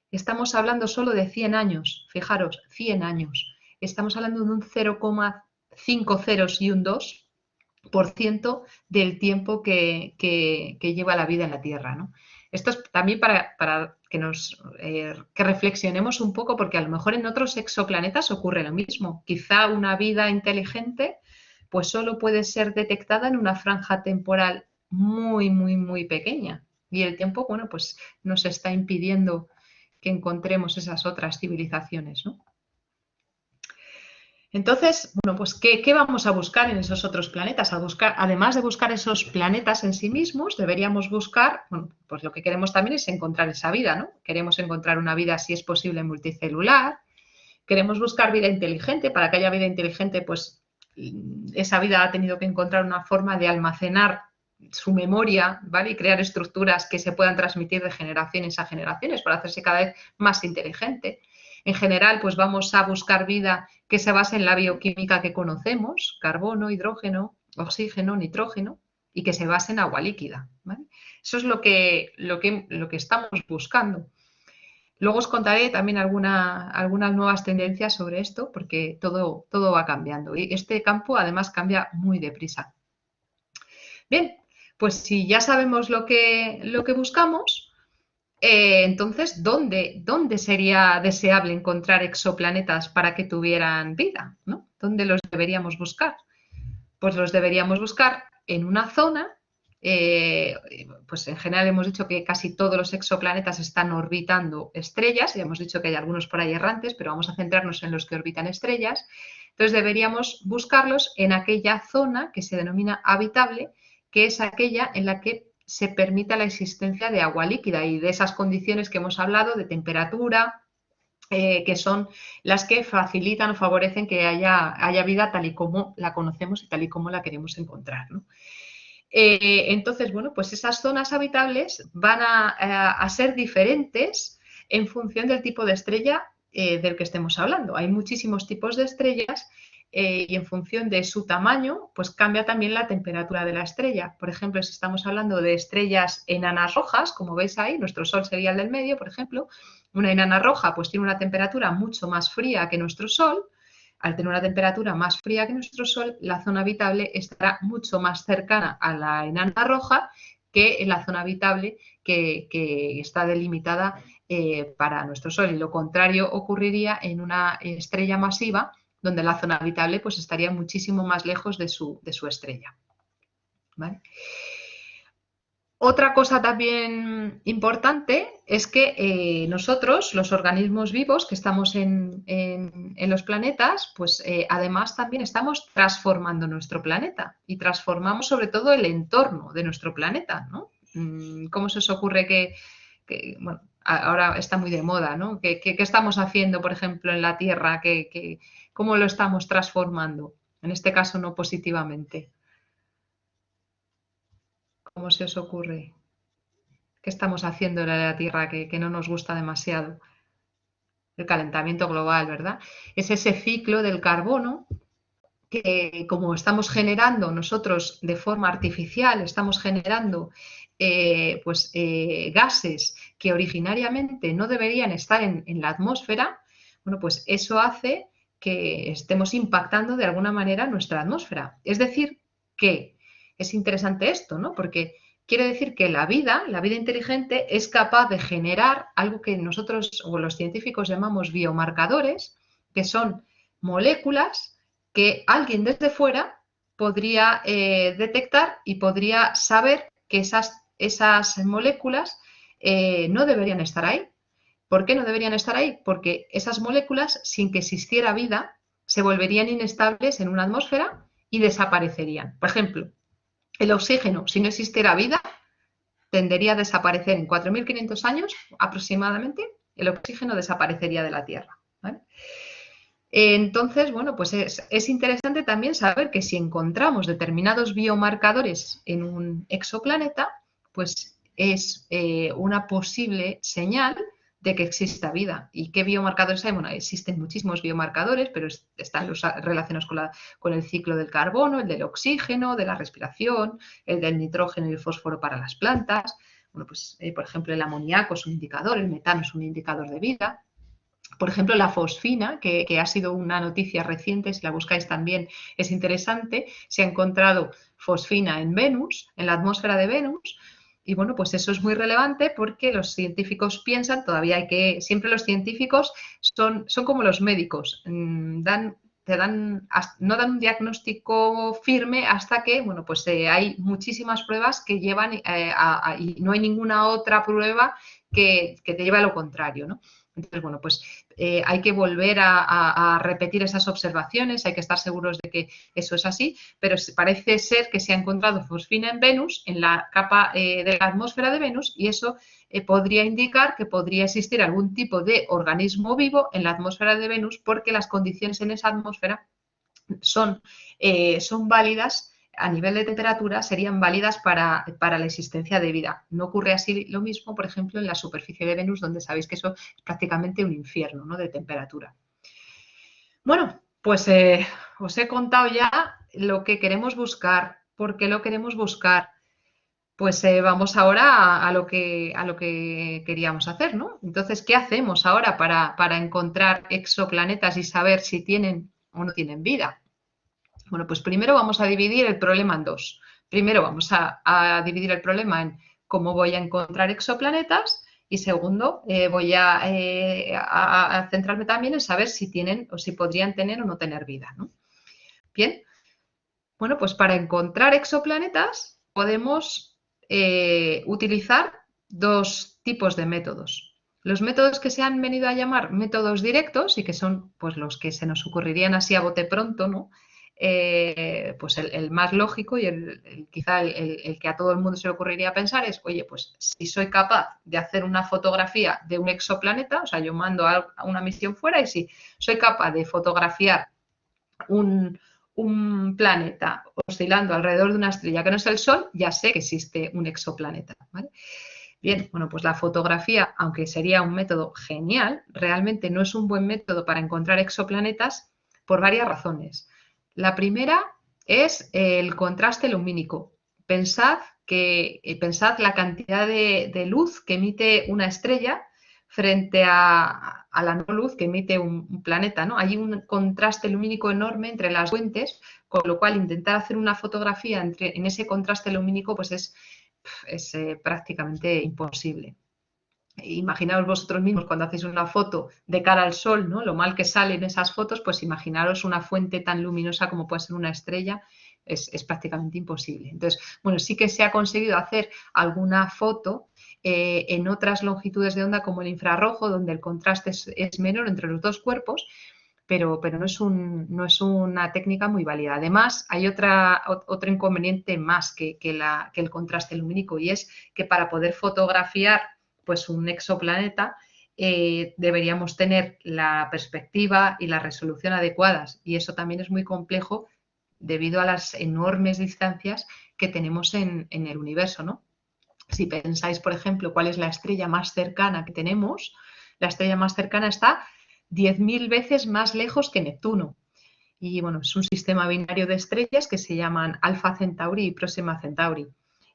estamos hablando solo de 100 años. Fijaros, 100 años. Estamos hablando de un 0,5 ceros y un 2% del tiempo que lleva la vida en la Tierra, ¿no? Esto es también para que reflexionemos un poco, porque a lo mejor en otros exoplanetas ocurre lo mismo. Quizá una vida inteligente pues solo puede ser detectada en una franja temporal muy, muy, muy pequeña. Y el tiempo, bueno, pues nos está impidiendo que encontremos esas otras civilizaciones, ¿no? Entonces, bueno, pues ¿qué vamos a buscar en esos otros planetas? Además de buscar esos planetas en sí mismos, deberíamos buscar, bueno, pues lo que queremos también es encontrar esa vida, ¿no? Queremos encontrar una vida, si es posible, multicelular. Queremos buscar vida inteligente. Para que haya vida inteligente, pues esa vida ha tenido que encontrar una forma de almacenar su memoria, ¿vale? Y crear estructuras que se puedan transmitir de generaciones a generaciones para hacerse cada vez más inteligente. En general, pues vamos a buscar vida que se base en la bioquímica que conocemos, carbono, hidrógeno, oxígeno, nitrógeno, y que se base en agua líquida, ¿vale? Eso es lo que estamos buscando. Luego os contaré también algunas nuevas tendencias sobre esto, porque todo va cambiando. Y este campo, además, cambia muy deprisa. Bien, pues si ya sabemos lo que buscamos, entonces, ¿dónde sería deseable encontrar exoplanetas para que tuvieran vida, ¿no? ¿Dónde los deberíamos buscar? Pues los deberíamos buscar en una zona, pues en general hemos dicho que casi todos los exoplanetas están orbitando estrellas, ya hemos dicho que hay algunos por ahí errantes, pero vamos a centrarnos en los que orbitan estrellas. Entonces deberíamos buscarlos en aquella zona que se denomina habitable, que es aquella en la que se permita la existencia de agua líquida y de esas condiciones que hemos hablado de temperatura, que son las que facilitan o favorecen que haya vida tal y como la conocemos y tal y como la queremos encontrar, ¿no? Entonces, bueno, pues esas zonas habitables van a ser diferentes en función del tipo de estrella del que estemos hablando. Hay muchísimos tipos de estrellas y en función de su tamaño, pues cambia también la temperatura de la estrella. Por ejemplo, si estamos hablando de estrellas enanas rojas, como veis ahí, nuestro Sol sería el del medio, por ejemplo, una enana roja pues tiene una temperatura mucho más fría que nuestro Sol. Al tener una temperatura más fría que nuestro Sol, la zona habitable estará mucho más cercana a la enana roja que en la zona habitable que está delimitada para nuestro Sol. Y lo contrario ocurriría en una estrella masiva, donde la zona habitable pues, estaría muchísimo más lejos de su estrella. ¿Vale? Otra cosa también importante es que nosotros, los organismos vivos que estamos en los planetas, pues además también estamos transformando nuestro planeta y transformamos sobre todo el entorno de nuestro planeta, ¿no? ¿Cómo se os ocurre bueno, ahora está muy de moda, ¿no? ¿Qué estamos haciendo, por ejemplo, en la Tierra? ¿Cómo lo estamos transformando? En este caso, no positivamente. ¿Cómo se os ocurre? ¿Qué estamos haciendo en la Tierra que no nos gusta demasiado? El calentamiento global, ¿verdad? Es ese ciclo del carbono que como estamos generando nosotros de forma artificial, estamos generando gases que originariamente no deberían estar en la atmósfera, Bueno, pues eso hace que estemos impactando de alguna manera nuestra atmósfera. Es decir, que es interesante esto, ¿no? Porque quiere decir que la vida inteligente, es capaz de generar algo que nosotros o los científicos llamamos biomarcadores, que son moléculas que alguien desde fuera podría detectar y podría saber que esas moléculas no deberían estar ahí. ¿Por qué no deberían estar ahí? Porque esas moléculas, sin que existiera vida, se volverían inestables en una atmósfera y desaparecerían. Por ejemplo, el oxígeno, si no existiera vida, tendería a desaparecer en 4.500 años aproximadamente, el oxígeno desaparecería de la Tierra. ¿Vale? Entonces, bueno, pues es interesante también saber que si encontramos determinados biomarcadores en un exoplaneta, pues es una posible señal de que exista vida. ¿Y qué biomarcadores hay? Bueno, existen muchísimos biomarcadores, pero están los relacionados con el ciclo del carbono, el del oxígeno, de la respiración, el del nitrógeno y el fósforo para las plantas. Bueno, pues, por ejemplo, el amoníaco es un indicador, el metano es un indicador de vida. Por ejemplo, la fosfina, que ha sido una noticia reciente, si la buscáis también es interesante, se ha encontrado fosfina en Venus, en la atmósfera de Venus, y bueno, pues eso es muy relevante porque los científicos piensan, todavía hay que, siempre los científicos son como los médicos, no dan un diagnóstico firme hasta que, bueno, pues hay muchísimas pruebas que llevan y no hay ninguna otra prueba que te lleve a lo contrario, ¿no? Entonces, bueno, pues hay que volver a repetir esas observaciones, hay que estar seguros de que eso es así, pero parece ser que se ha encontrado fosfina en Venus, en la capa de la atmósfera de Venus, y eso podría indicar que podría existir algún tipo de organismo vivo en la atmósfera de Venus, porque las condiciones en esa atmósfera son válidas a nivel de temperatura, serían válidas para la existencia de vida. No ocurre así lo mismo, por ejemplo, en la superficie de Venus, donde sabéis que eso es prácticamente un infierno, ¿no?, de temperatura. Bueno, pues os he contado ya lo que queremos buscar, por qué lo queremos buscar. Pues vamos ahora a lo que queríamos hacer, ¿no? Entonces, ¿qué hacemos ahora para encontrar exoplanetas y saber si tienen o no tienen vida? Bueno, pues primero vamos a dividir el problema en dos. Primero vamos a dividir el problema en cómo voy a encontrar exoplanetas y segundo voy a centrarme también en saber si tienen o si podrían tener o no tener vida, ¿no? Bien, bueno, pues para encontrar exoplanetas podemos utilizar dos tipos de métodos. Los métodos que se han venido a llamar métodos directos y que son pues los que se nos ocurrirían así a bote pronto, ¿no? Pues el más lógico y quizá el que a todo el mundo se le ocurriría pensar es, oye, pues si soy capaz de hacer una fotografía de un exoplaneta, o sea, yo mando a una misión fuera y si soy capaz de fotografiar un planeta oscilando alrededor de una estrella que no es el Sol, ya sé que existe un exoplaneta, ¿vale? Bien, bueno, pues la fotografía, aunque sería un método genial, realmente no es un buen método para encontrar exoplanetas por varias razones. La primera es el contraste lumínico. Pensad la cantidad de luz que emite una estrella frente a la no luz que emite un planeta, ¿no? Hay un contraste lumínico enorme entre las fuentes, con lo cual intentar hacer una fotografía en ese contraste lumínico pues es prácticamente imposible. Imaginaos vosotros mismos cuando hacéis una foto de cara al sol, ¿no? Lo mal que salen esas fotos, pues imaginaros una fuente tan luminosa como puede ser una estrella, es prácticamente imposible. Entonces, bueno, sí que se ha conseguido hacer alguna foto en otras longitudes de onda como el infrarrojo, donde el contraste es menor entre los dos cuerpos, pero no es una técnica muy válida. Además, hay otro inconveniente más que el contraste lumínico, y es que para poder fotografiar pues, un exoplaneta deberíamos tener la perspectiva y la resolución adecuadas, y eso también es muy complejo debido a las enormes distancias que tenemos en el universo, ¿no? Si pensáis, por ejemplo, cuál es la estrella más cercana que tenemos, la estrella más cercana está 10.000 veces más lejos que Neptuno. Y bueno, es un sistema binario de estrellas que se llaman Alpha Centauri y Próxima Centauri.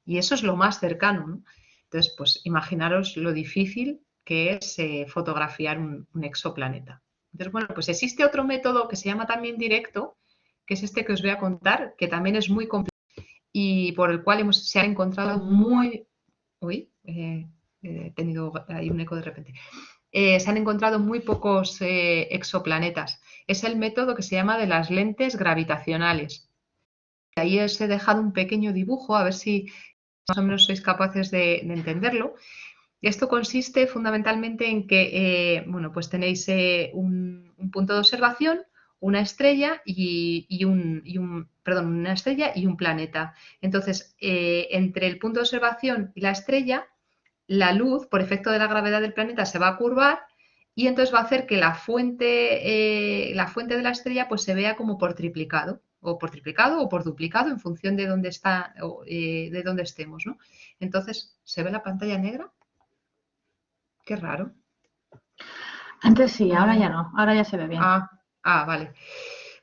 Y eso es lo más cercano, ¿no? Entonces, pues imaginaros lo difícil que es fotografiar un exoplaneta. Entonces, bueno, pues existe otro método que se llama también directo, que es este que os voy a contar, que también es muy complejo y por el cual se han encontrado muy... Uy, he tenido ahí un eco de repente. Se han encontrado muy pocos exoplanetas. Es el método que se llama de las lentes gravitacionales. Ahí os he dejado un pequeño dibujo, a ver si más o menos sois capaces de entenderlo. Y esto consiste fundamentalmente en que, bueno, pues tenéis un punto de observación, una estrella una estrella y un planeta. Entonces, entre el punto de observación y la estrella, la luz, por efecto de la gravedad del planeta, se va a curvar y entonces va a hacer que la fuente de la estrella pues se vea como por triplicado o por duplicado en función de dónde está, de dónde estemos, ¿no? Entonces, ¿se ve la pantalla negra? Qué raro. Antes sí, ahora ya no, ahora ya se ve bien. Vale.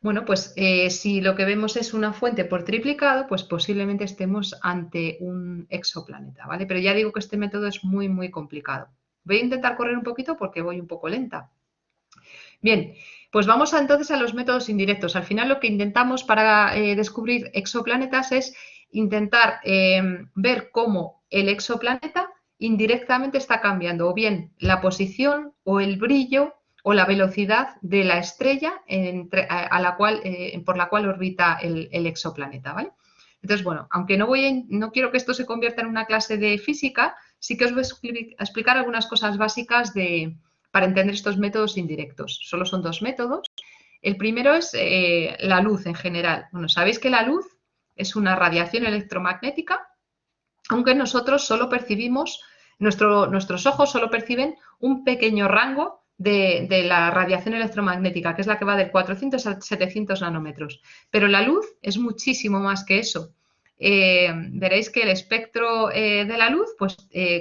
Bueno, pues si lo que vemos es una fuente por triplicado, pues posiblemente estemos ante un exoplaneta, ¿vale? Pero ya digo que este método es muy, muy complicado. Voy a intentar correr un poquito porque voy un poco lenta. Bien, pues vamos entonces a los métodos indirectos. Al final lo que intentamos para descubrir exoplanetas es intentar ver cómo el exoplaneta indirectamente está cambiando o bien la posición o el brillo o la velocidad de la estrella por la cual orbita el exoplaneta, ¿vale? Entonces, bueno, aunque no quiero que esto se convierta en una clase de física, sí que os voy a explicar algunas cosas básicas para entender estos métodos indirectos. Solo son dos métodos. El primero es la luz en general. Bueno, sabéis que la luz es una radiación electromagnética, aunque nosotros solo percibimos, nuestros ojos solo perciben un pequeño rango de la radiación electromagnética, que es la que va del 400 a 700 nanómetros. Pero la luz es muchísimo más que eso. Veréis que el espectro de la luz pues,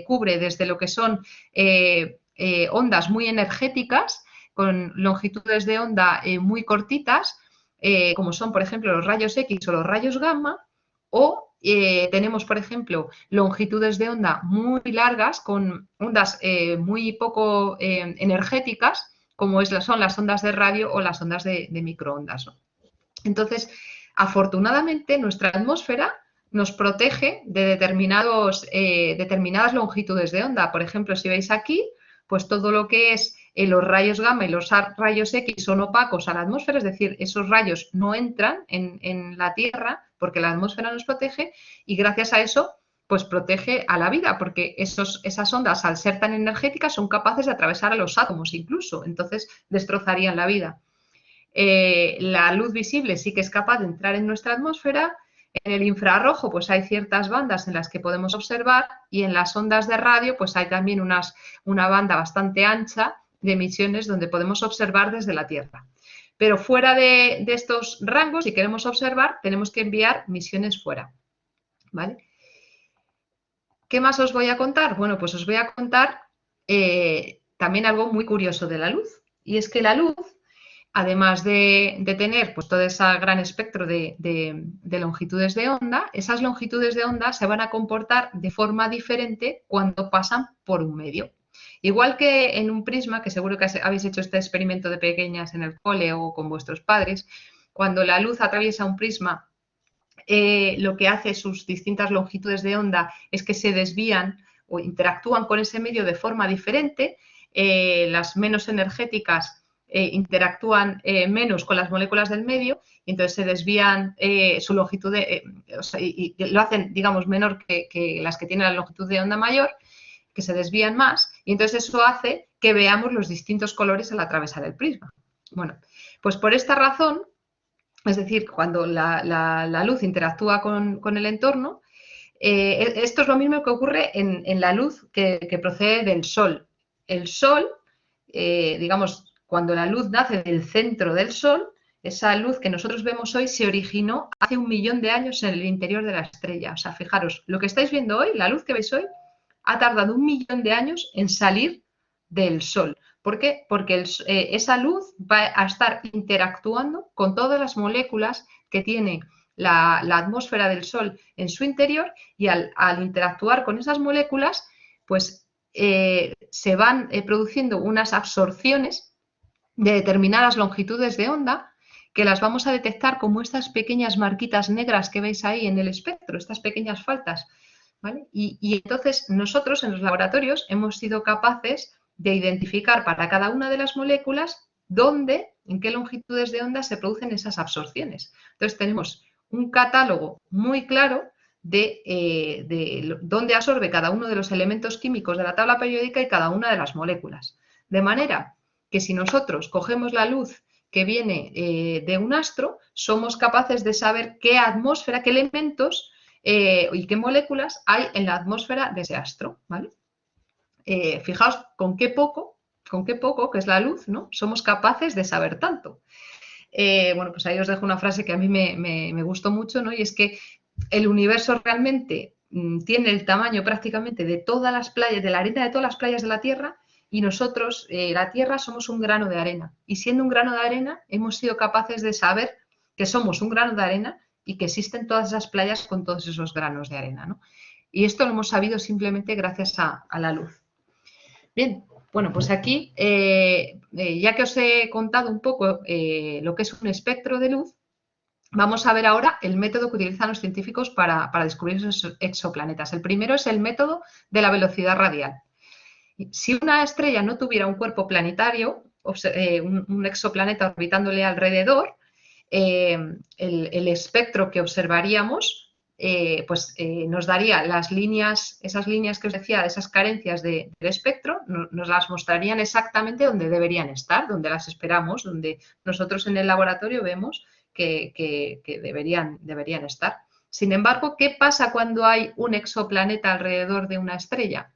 cubre desde lo que son ondas muy energéticas, con longitudes de onda muy cortitas, como son, por ejemplo, los rayos X o los rayos gamma, o tenemos, por ejemplo, longitudes de onda muy largas con ondas muy poco energéticas, como son las ondas de radio o las ondas de microondas, ¿no? Entonces, afortunadamente, nuestra atmósfera nos protege de determinadas longitudes de onda. Por ejemplo, si veis aquí, pues todo lo que es los rayos gamma y los rayos X son opacos a la atmósfera, es decir, esos rayos no entran en la Tierra porque la atmósfera nos protege y gracias a eso pues protege a la vida, porque esas ondas, al ser tan energéticas, son capaces de atravesar a los átomos incluso, entonces destrozarían la vida. La luz visible sí que es capaz de entrar en nuestra atmósfera. En el infrarrojo pues hay ciertas bandas en las que podemos observar y en las ondas de radio pues hay también una banda bastante ancha de emisiones donde podemos observar desde la Tierra. Pero fuera de estos rangos, si queremos observar, tenemos que enviar misiones fuera, ¿vale? ¿Qué más os voy a contar? Bueno, pues os voy a contar también algo muy curioso de la luz. Y es que la luz, además de tener pues, todo ese gran espectro de longitudes de onda, esas longitudes de onda se van a comportar de forma diferente cuando pasan por un medio. Igual que en un prisma, que seguro que habéis hecho este experimento de pequeñas en el cole o con vuestros padres, cuando la luz atraviesa un prisma, lo que hace sus distintas longitudes de onda es que se desvían o interactúan con ese medio de forma diferente. Las menos energéticas interactúan menos con las moléculas del medio y entonces se desvían su longitud y lo hacen, digamos, menor que las que tienen la longitud de onda mayor, que se desvían más y entonces eso hace que veamos los distintos colores al atravesar el prisma. Bueno, pues por esta razón, es decir, cuando la luz interactúa con el entorno, esto es lo mismo que ocurre en la luz que procede del Sol. El Sol, digamos, cuando la luz nace del centro del Sol, esa luz que nosotros vemos hoy se originó hace 1 millón de años en el interior de la estrella. O sea, fijaros, lo que estáis viendo hoy, la luz que veis hoy, ha tardado 1 millón de años en salir del Sol. ¿Por qué? Porque esa luz va a estar interactuando con todas las moléculas que tiene la atmósfera del Sol en su interior y al interactuar con esas moléculas, pues se van produciendo unas absorciones de determinadas longitudes de onda, que las vamos a detectar como estas pequeñas marquitas negras que veis ahí en el espectro, estas pequeñas faltas, ¿vale? Y entonces nosotros en los laboratorios hemos sido capaces de identificar para cada una de las moléculas dónde, en qué longitudes de onda se producen esas absorciones. Entonces tenemos un catálogo muy claro de dónde absorbe cada uno de los elementos químicos de la tabla periódica y cada una de las moléculas. De manera que si nosotros cogemos la luz que viene de un astro, somos capaces de saber qué atmósfera, qué elementos y qué moléculas hay en la atmósfera de ese astro, ¿vale? Fijaos con qué poco, que es la luz, ¿no? Somos capaces de saber tanto. Bueno, pues ahí os dejo una frase que a mí me gustó mucho, ¿no? Y es que el universo realmente tiene el tamaño prácticamente de todas las playas, de la arena de todas las playas de la Tierra, y nosotros, la Tierra, somos un grano de arena. Y siendo un grano de arena, hemos sido capaces de saber que somos un grano de arena y que existen todas esas playas con todos esos granos de arena, ¿no? Y esto lo hemos sabido simplemente gracias a la luz. Bien, bueno, pues aquí, ya que os he contado un poco lo que es un espectro de luz, vamos a ver ahora el método que utilizan los científicos para descubrir esos exoplanetas. El primero es el método de la velocidad radial. Si una estrella no tuviera un cuerpo planetario, un exoplaneta orbitándole alrededor, el espectro que observaríamos nos daría esas líneas que os decía, esas carencias del espectro, nos las mostrarían exactamente donde deberían estar, donde las esperamos, donde nosotros en el laboratorio vemos que deberían estar. Sin embargo, ¿qué pasa cuando hay un exoplaneta alrededor de una estrella?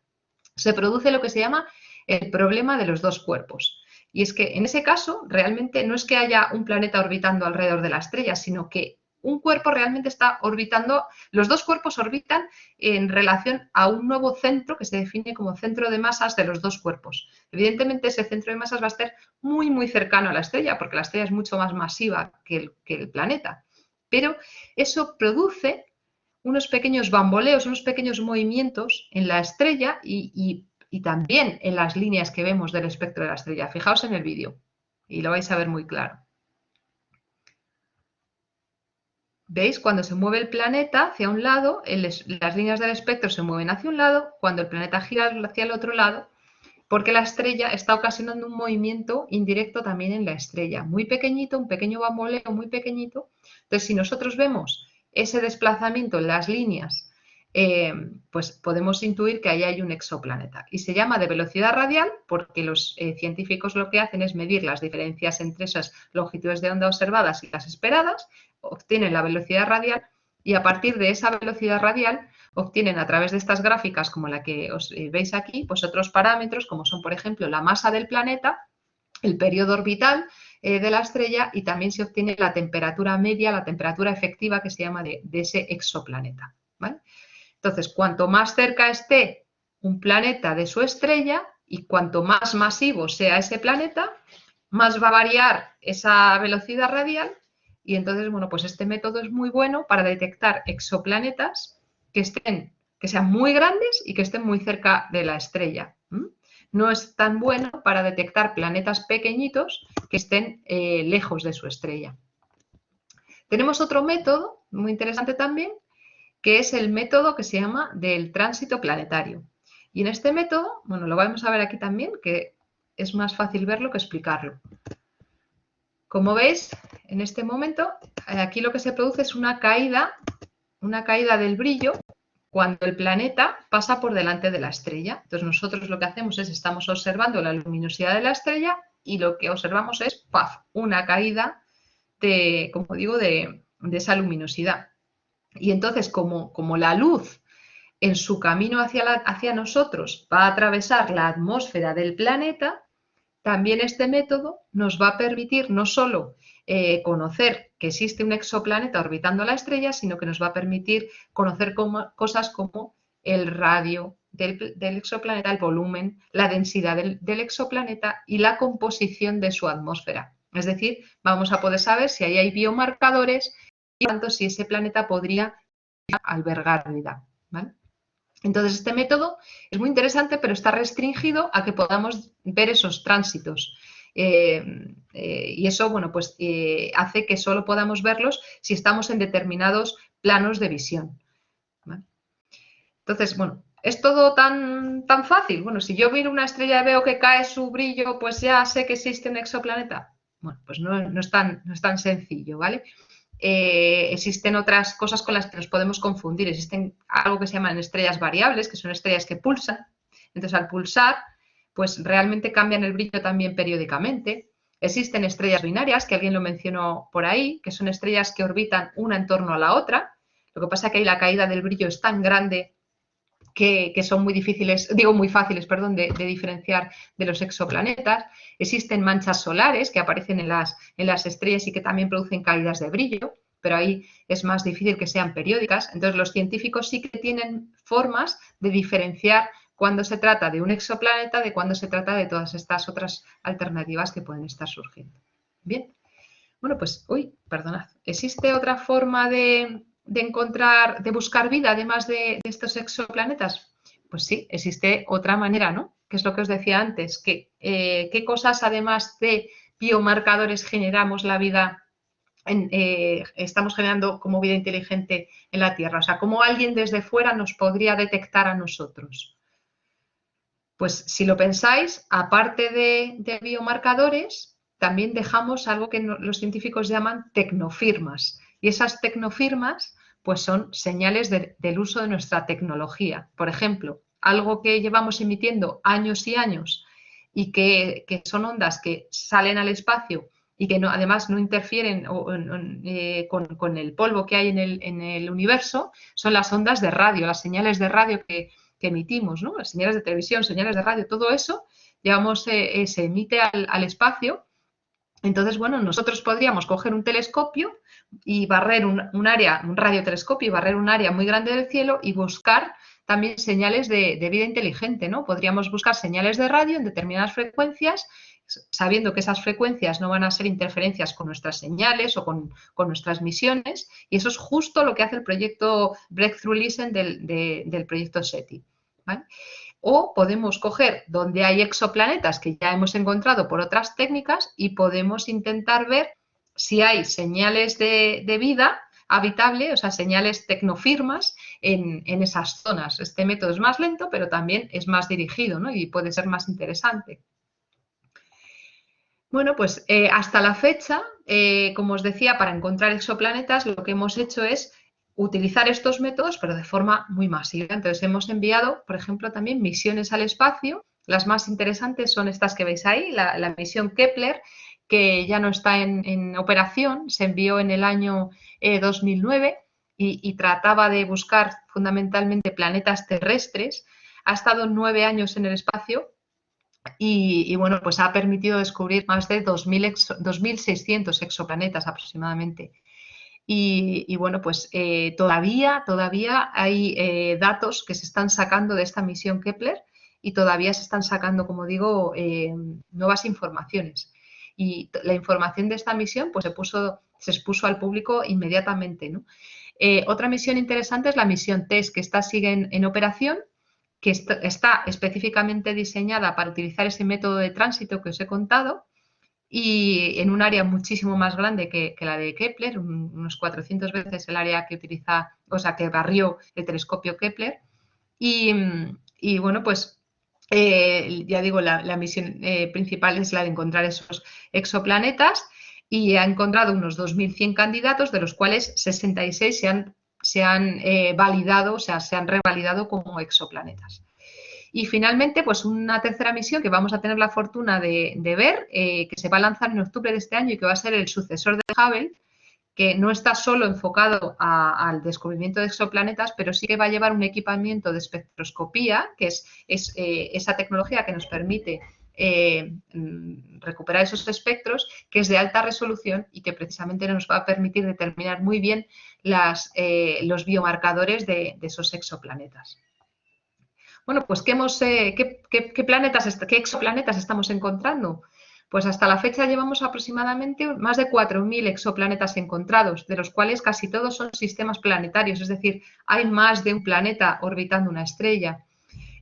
Se produce lo que se llama el problema de los dos cuerpos. Y es que en ese caso realmente no es que haya un planeta orbitando alrededor de la estrella, sino que un cuerpo realmente está orbitando, los dos cuerpos orbitan en relación a un nuevo centro que se define como centro de masas de los dos cuerpos. Evidentemente ese centro de masas va a estar muy, muy cercano a la estrella, porque la estrella es mucho más masiva que el planeta. Pero eso produce unos pequeños bamboleos, unos pequeños movimientos en la estrella y también en las líneas que vemos del espectro de la estrella. Fijaos en el vídeo y lo vais a ver muy claro. ¿Veis? Cuando se mueve el planeta hacia un lado, las líneas del espectro se mueven hacia un lado, cuando el planeta gira hacia el otro lado, porque la estrella está ocasionando un movimiento indirecto también en la estrella, muy pequeñito, un pequeño bamboleo muy pequeñito. Entonces, si nosotros vemos ese desplazamiento en las líneas, pues podemos intuir que ahí hay un exoplaneta. Y se llama de velocidad radial porque los científicos lo que hacen es medir las diferencias entre esas longitudes de onda observadas y las esperadas, obtienen la velocidad radial y a partir de esa velocidad radial obtienen a través de estas gráficas como la que os veis aquí, pues otros parámetros como son, por ejemplo, la masa del planeta, el periodo orbital de la estrella y también se obtiene la temperatura media, la temperatura efectiva que se llama de ese exoplaneta, ¿vale? Entonces, cuanto más cerca esté un planeta de su estrella y cuanto más masivo sea ese planeta, más va a variar esa velocidad radial y entonces, bueno, pues este método es muy bueno para detectar exoplanetas que sean muy grandes y que estén muy cerca de la estrella. No es tan bueno para detectar planetas pequeñitos que estén lejos de su estrella. Tenemos otro método muy interesante también, que es el método que se llama del tránsito planetario. Y en este método, bueno, lo vamos a ver aquí también, que es más fácil verlo que explicarlo. Como veis, en este momento, aquí lo que se produce es una caída del brillo cuando el planeta pasa por delante de la estrella. Entonces nosotros lo que hacemos es, estamos observando la luminosidad de la estrella y lo que observamos es, ¡paf!, una caída de, como digo, de esa luminosidad. Y entonces, como la luz en su camino hacia nosotros va a atravesar la atmósfera del planeta, también este método nos va a permitir no solo conocer que existe un exoplaneta orbitando la estrella, sino que nos va a permitir conocer cosas como el radio del exoplaneta, el volumen, la densidad del exoplaneta y la composición de su atmósfera. Es decir, vamos a poder saber si ahí hay biomarcadores y tanto si ese planeta podría albergar vida, ¿vale? Entonces, este método es muy interesante, pero está restringido a que podamos ver esos tránsitos. y eso, bueno, pues hace que solo podamos verlos si estamos en determinados planos de visión, ¿vale? Entonces, bueno, ¿es todo tan fácil? Bueno, si yo miro una estrella y veo que cae su brillo, pues ya sé que existe un exoplaneta. Bueno, pues no es tan sencillo, ¿vale? Existen otras cosas con las que nos podemos confundir. Existen algo que se llaman estrellas variables, que son estrellas que pulsan. Entonces, al pulsar, pues realmente cambian el brillo también periódicamente. Existen estrellas binarias, que alguien lo mencionó por ahí, que son estrellas que orbitan una en torno a la otra. Lo que pasa es que ahí la caída del brillo es tan grande que son muy difíciles, digo muy fáciles, perdón, de diferenciar de los exoplanetas. Existen manchas solares que aparecen en las estrellas y que también producen caídas de brillo, pero ahí es más difícil que sean periódicas. Entonces, los científicos sí que tienen formas de diferenciar cuando se trata de un exoplaneta de cuando se trata de todas estas otras alternativas que pueden estar surgiendo. Bien. Bueno, pues, perdonad, ¿existe otra forma de buscar vida además de estos exoplanetas? Pues sí, existe otra manera, ¿no? Que es lo que os decía antes, que qué cosas además de biomarcadores generamos la vida, estamos generando como vida inteligente en la Tierra. O sea, cómo alguien desde fuera nos podría detectar a nosotros. Pues si lo pensáis, aparte de biomarcadores, también dejamos algo que los científicos llaman tecnofirmas. Y esas tecnofirmas pues son señales del uso de nuestra tecnología. Por ejemplo, algo que llevamos emitiendo años y años y que son ondas que salen al espacio y que además no interfieren con el polvo que hay en el universo, son las ondas de radio, las señales de radio que emitimos, ¿no? Las señales de televisión, señales de radio, todo eso, digamos, se emite al espacio. Entonces, bueno, nosotros podríamos coger un telescopio y barrer un área, un radiotelescopio y barrer un área muy grande del cielo y buscar también señales de vida inteligente, ¿no? Podríamos buscar señales de radio en determinadas frecuencias, sabiendo que esas frecuencias no van a ser interferencias con nuestras señales o con nuestras misiones, y eso es justo lo que hace el proyecto Breakthrough Listen del proyecto SETI, ¿vale? O podemos coger donde hay exoplanetas que ya hemos encontrado por otras técnicas y podemos intentar ver si hay señales de vida habitable, o sea, señales tecnofirmas en esas zonas. Este método es más lento, pero también es más dirigido, ¿no? Y puede ser más interesante. Bueno, pues hasta la fecha, como os decía, para encontrar exoplanetas lo que hemos hecho es utilizar estos métodos, pero de forma muy masiva. Entonces hemos enviado, por ejemplo, también misiones al espacio. Las más interesantes son estas que veis ahí, la misión Kepler, que ya no está en operación, se envió en el año 2009 y trataba de buscar fundamentalmente planetas terrestres. Ha estado 9 años en el espacio. Y bueno, pues ha permitido descubrir más de 2.600 exoplanetas aproximadamente. Y bueno, pues todavía hay datos que se están sacando de esta misión Kepler y todavía se están sacando, como digo, nuevas informaciones. Y la información de esta misión pues se expuso al público inmediatamente, ¿no? Otra misión interesante es la misión TESS, que sigue en operación, que está específicamente diseñada para utilizar ese método de tránsito que os he contado y en un área muchísimo más grande que la de Kepler, unos 400 veces el área que utiliza, o sea, que barrió el telescopio Kepler. Y bueno, pues ya digo, la misión principal es la de encontrar esos exoplanetas y ha encontrado unos 2.100 candidatos, de los cuales 66 se han validado, o sea, se han revalidado como exoplanetas. Y finalmente, pues una tercera misión que vamos a tener la fortuna de ver, que se va a lanzar en octubre de este año y que va a ser el sucesor de Hubble, que no está solo enfocado al descubrimiento de exoplanetas, pero sí que va a llevar un equipamiento de espectroscopía, que es esa tecnología que nos permite recuperar esos espectros, que es de alta resolución y que precisamente nos va a permitir determinar muy bien los biomarcadores de esos exoplanetas. Bueno, pues ¿qué exoplanetas estamos encontrando? Pues hasta la fecha llevamos aproximadamente más de 4.000 exoplanetas encontrados, de los cuales casi todos son sistemas planetarios, es decir, hay más de un planeta orbitando una estrella.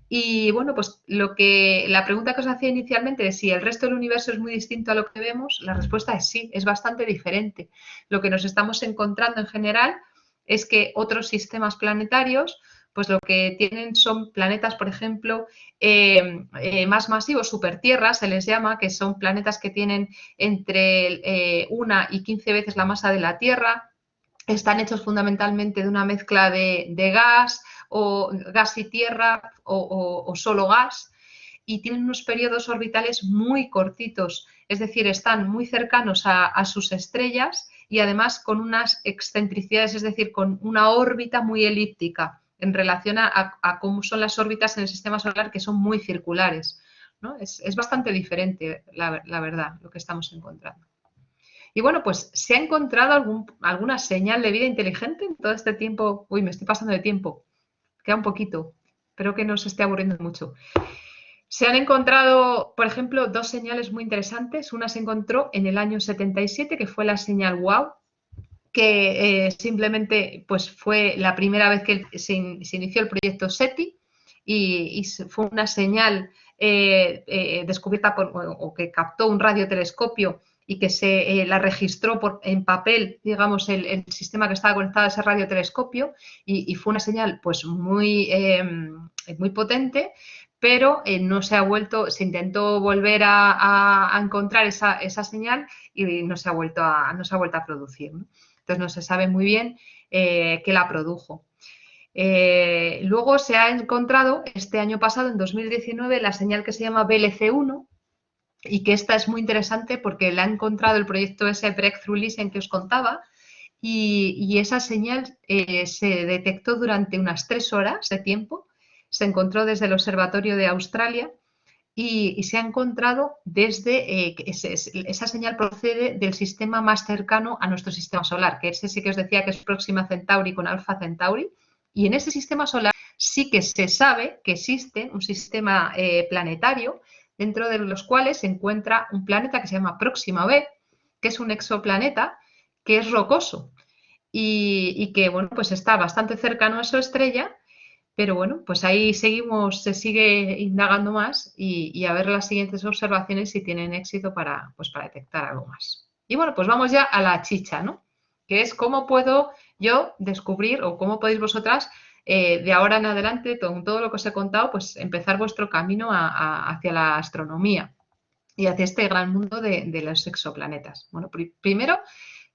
Y bueno, pues la pregunta que os hacía inicialmente de si el resto del universo es muy distinto a lo que vemos, la respuesta es sí, es bastante diferente. Lo que nos estamos encontrando en general es que otros sistemas planetarios, pues lo que tienen son planetas, por ejemplo, más masivos, supertierras se les llama, que son planetas que tienen entre 1 y 15 veces la masa de la Tierra. Están hechos fundamentalmente de una mezcla de gas o gas y tierra o solo gas, y tienen unos periodos orbitales muy cortitos, es decir, están muy cercanos a sus estrellas y además con unas excentricidades, es decir, con una órbita muy elíptica en relación a cómo son las órbitas en el sistema solar, que son muy circulares, ¿no? Es bastante diferente, la verdad, lo que estamos encontrando. Y bueno, pues se ha encontrado alguna señal de vida inteligente en todo este tiempo. Uy, me estoy pasando de tiempo. Queda un poquito. Espero que no se esté aburriendo mucho. Se han encontrado, por ejemplo, 2 señales muy interesantes. Una se encontró en el año 77, que fue la señal WOW, que simplemente pues, fue la primera vez que se inició el proyecto SETI y fue una señal descubierta o que captó un radiotelescopio y que se la registró en papel, digamos, el sistema que estaba conectado a ese radiotelescopio y fue una señal pues muy potente, pero no se ha vuelto, se intentó volver a encontrar esa señal y no se ha vuelto a producir, ¿no? Entonces no se sabe muy bien qué la produjo. Luego se ha encontrado este año pasado, en 2019, la señal que se llama BLC1 y que esta es muy interesante porque la ha encontrado el proyecto ese Breakthrough Listen que os contaba y esa señal se detectó durante unas 3 horas de tiempo, se encontró desde el Observatorio de Australia y se ha encontrado desde, esa señal procede del sistema más cercano a nuestro sistema solar, que ese sí que os decía que es Próxima Centauri con Alpha Centauri, y en ese sistema solar sí que se sabe que existe un sistema planetario dentro de los cuales se encuentra un planeta que se llama Próxima B, que es un exoplaneta que es rocoso y que, bueno, pues está bastante cercano a su estrella. Pero bueno, pues ahí seguimos, se sigue indagando más y a ver las siguientes observaciones si tienen éxito pues para detectar algo más. Y bueno, pues vamos ya a la chicha, ¿no? Que es cómo puedo yo descubrir o cómo podéis vosotras de ahora en adelante, con todo lo que os he contado, pues empezar vuestro camino hacia la astronomía y hacia este gran mundo de los exoplanetas. Bueno, primero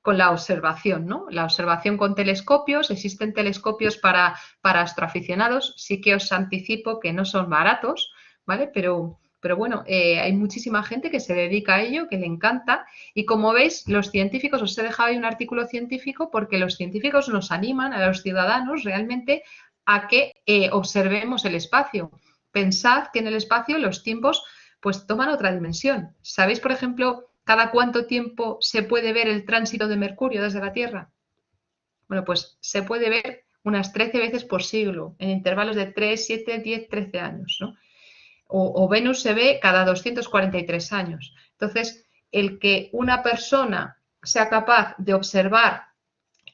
con la observación, ¿no? La observación con telescopios, existen telescopios para astroaficionados, sí que os anticipo que no son baratos, ¿vale? Pero bueno, hay muchísima gente que se dedica a ello, que le encanta y como veis, los científicos, os he dejado ahí un artículo científico porque los científicos nos animan a los ciudadanos realmente a que observemos el espacio. Pensad que en el espacio los tiempos pues toman otra dimensión. ¿Sabéis, por ejemplo, cada cuánto tiempo se puede ver el tránsito de Mercurio desde la Tierra? Bueno, pues se puede ver unas 13 veces por siglo, en intervalos de 3, 7, 10, 13 años, ¿no? O Venus se ve cada 243 años. Entonces, el que una persona sea capaz de observar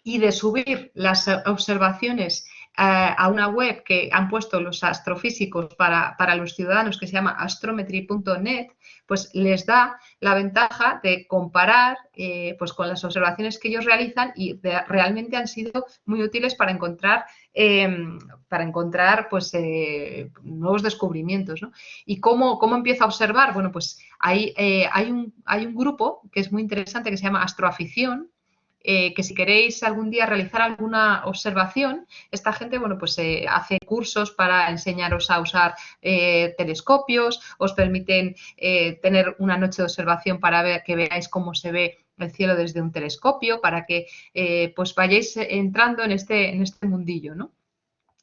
y de subir las observaciones a una web que han puesto los astrofísicos para los ciudadanos, que se llama astrometry.net, pues les da la ventaja de comparar pues con las observaciones que ellos realizan y realmente han sido muy útiles para encontrar pues, nuevos descubrimientos, ¿no? ¿Y cómo empiezo a observar? Bueno, pues hay un grupo que es muy interesante que se llama Astroafición, que si queréis algún día realizar alguna observación, esta gente, bueno, pues hace cursos para enseñaros a usar telescopios, os permiten tener una noche de observación para que veáis cómo se ve el cielo desde un telescopio, para que pues vayáis entrando en este mundillo, ¿no?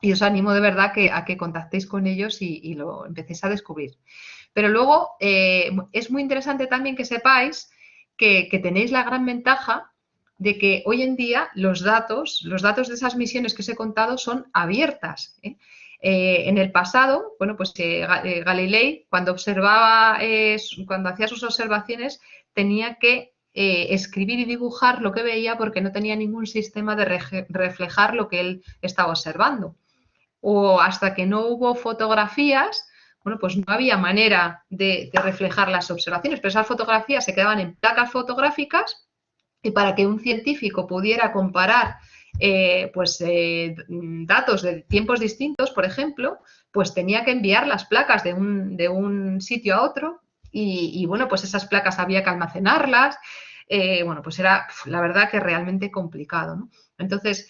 Y os animo de verdad a que contactéis con ellos y lo empecéis a descubrir. Pero luego es muy interesante también que sepáis que tenéis la gran ventaja de que hoy en día los datos de esas misiones que os he contado son abiertas. En el pasado, bueno, pues Galilei, cuando hacía sus observaciones, tenía que escribir y dibujar lo que veía porque no tenía ningún sistema de reflejar lo que él estaba observando. o hasta que no hubo fotografías, bueno, pues no había manera de reflejar las observaciones, pero esas fotografías se quedaban en placas fotográficas y para que un científico pudiera comparar datos de tiempos distintos, por ejemplo, pues tenía que enviar las placas de un sitio a otro y, bueno, pues esas placas había que almacenarlas. Bueno, pues era la verdad que realmente complicado, ¿no? Entonces,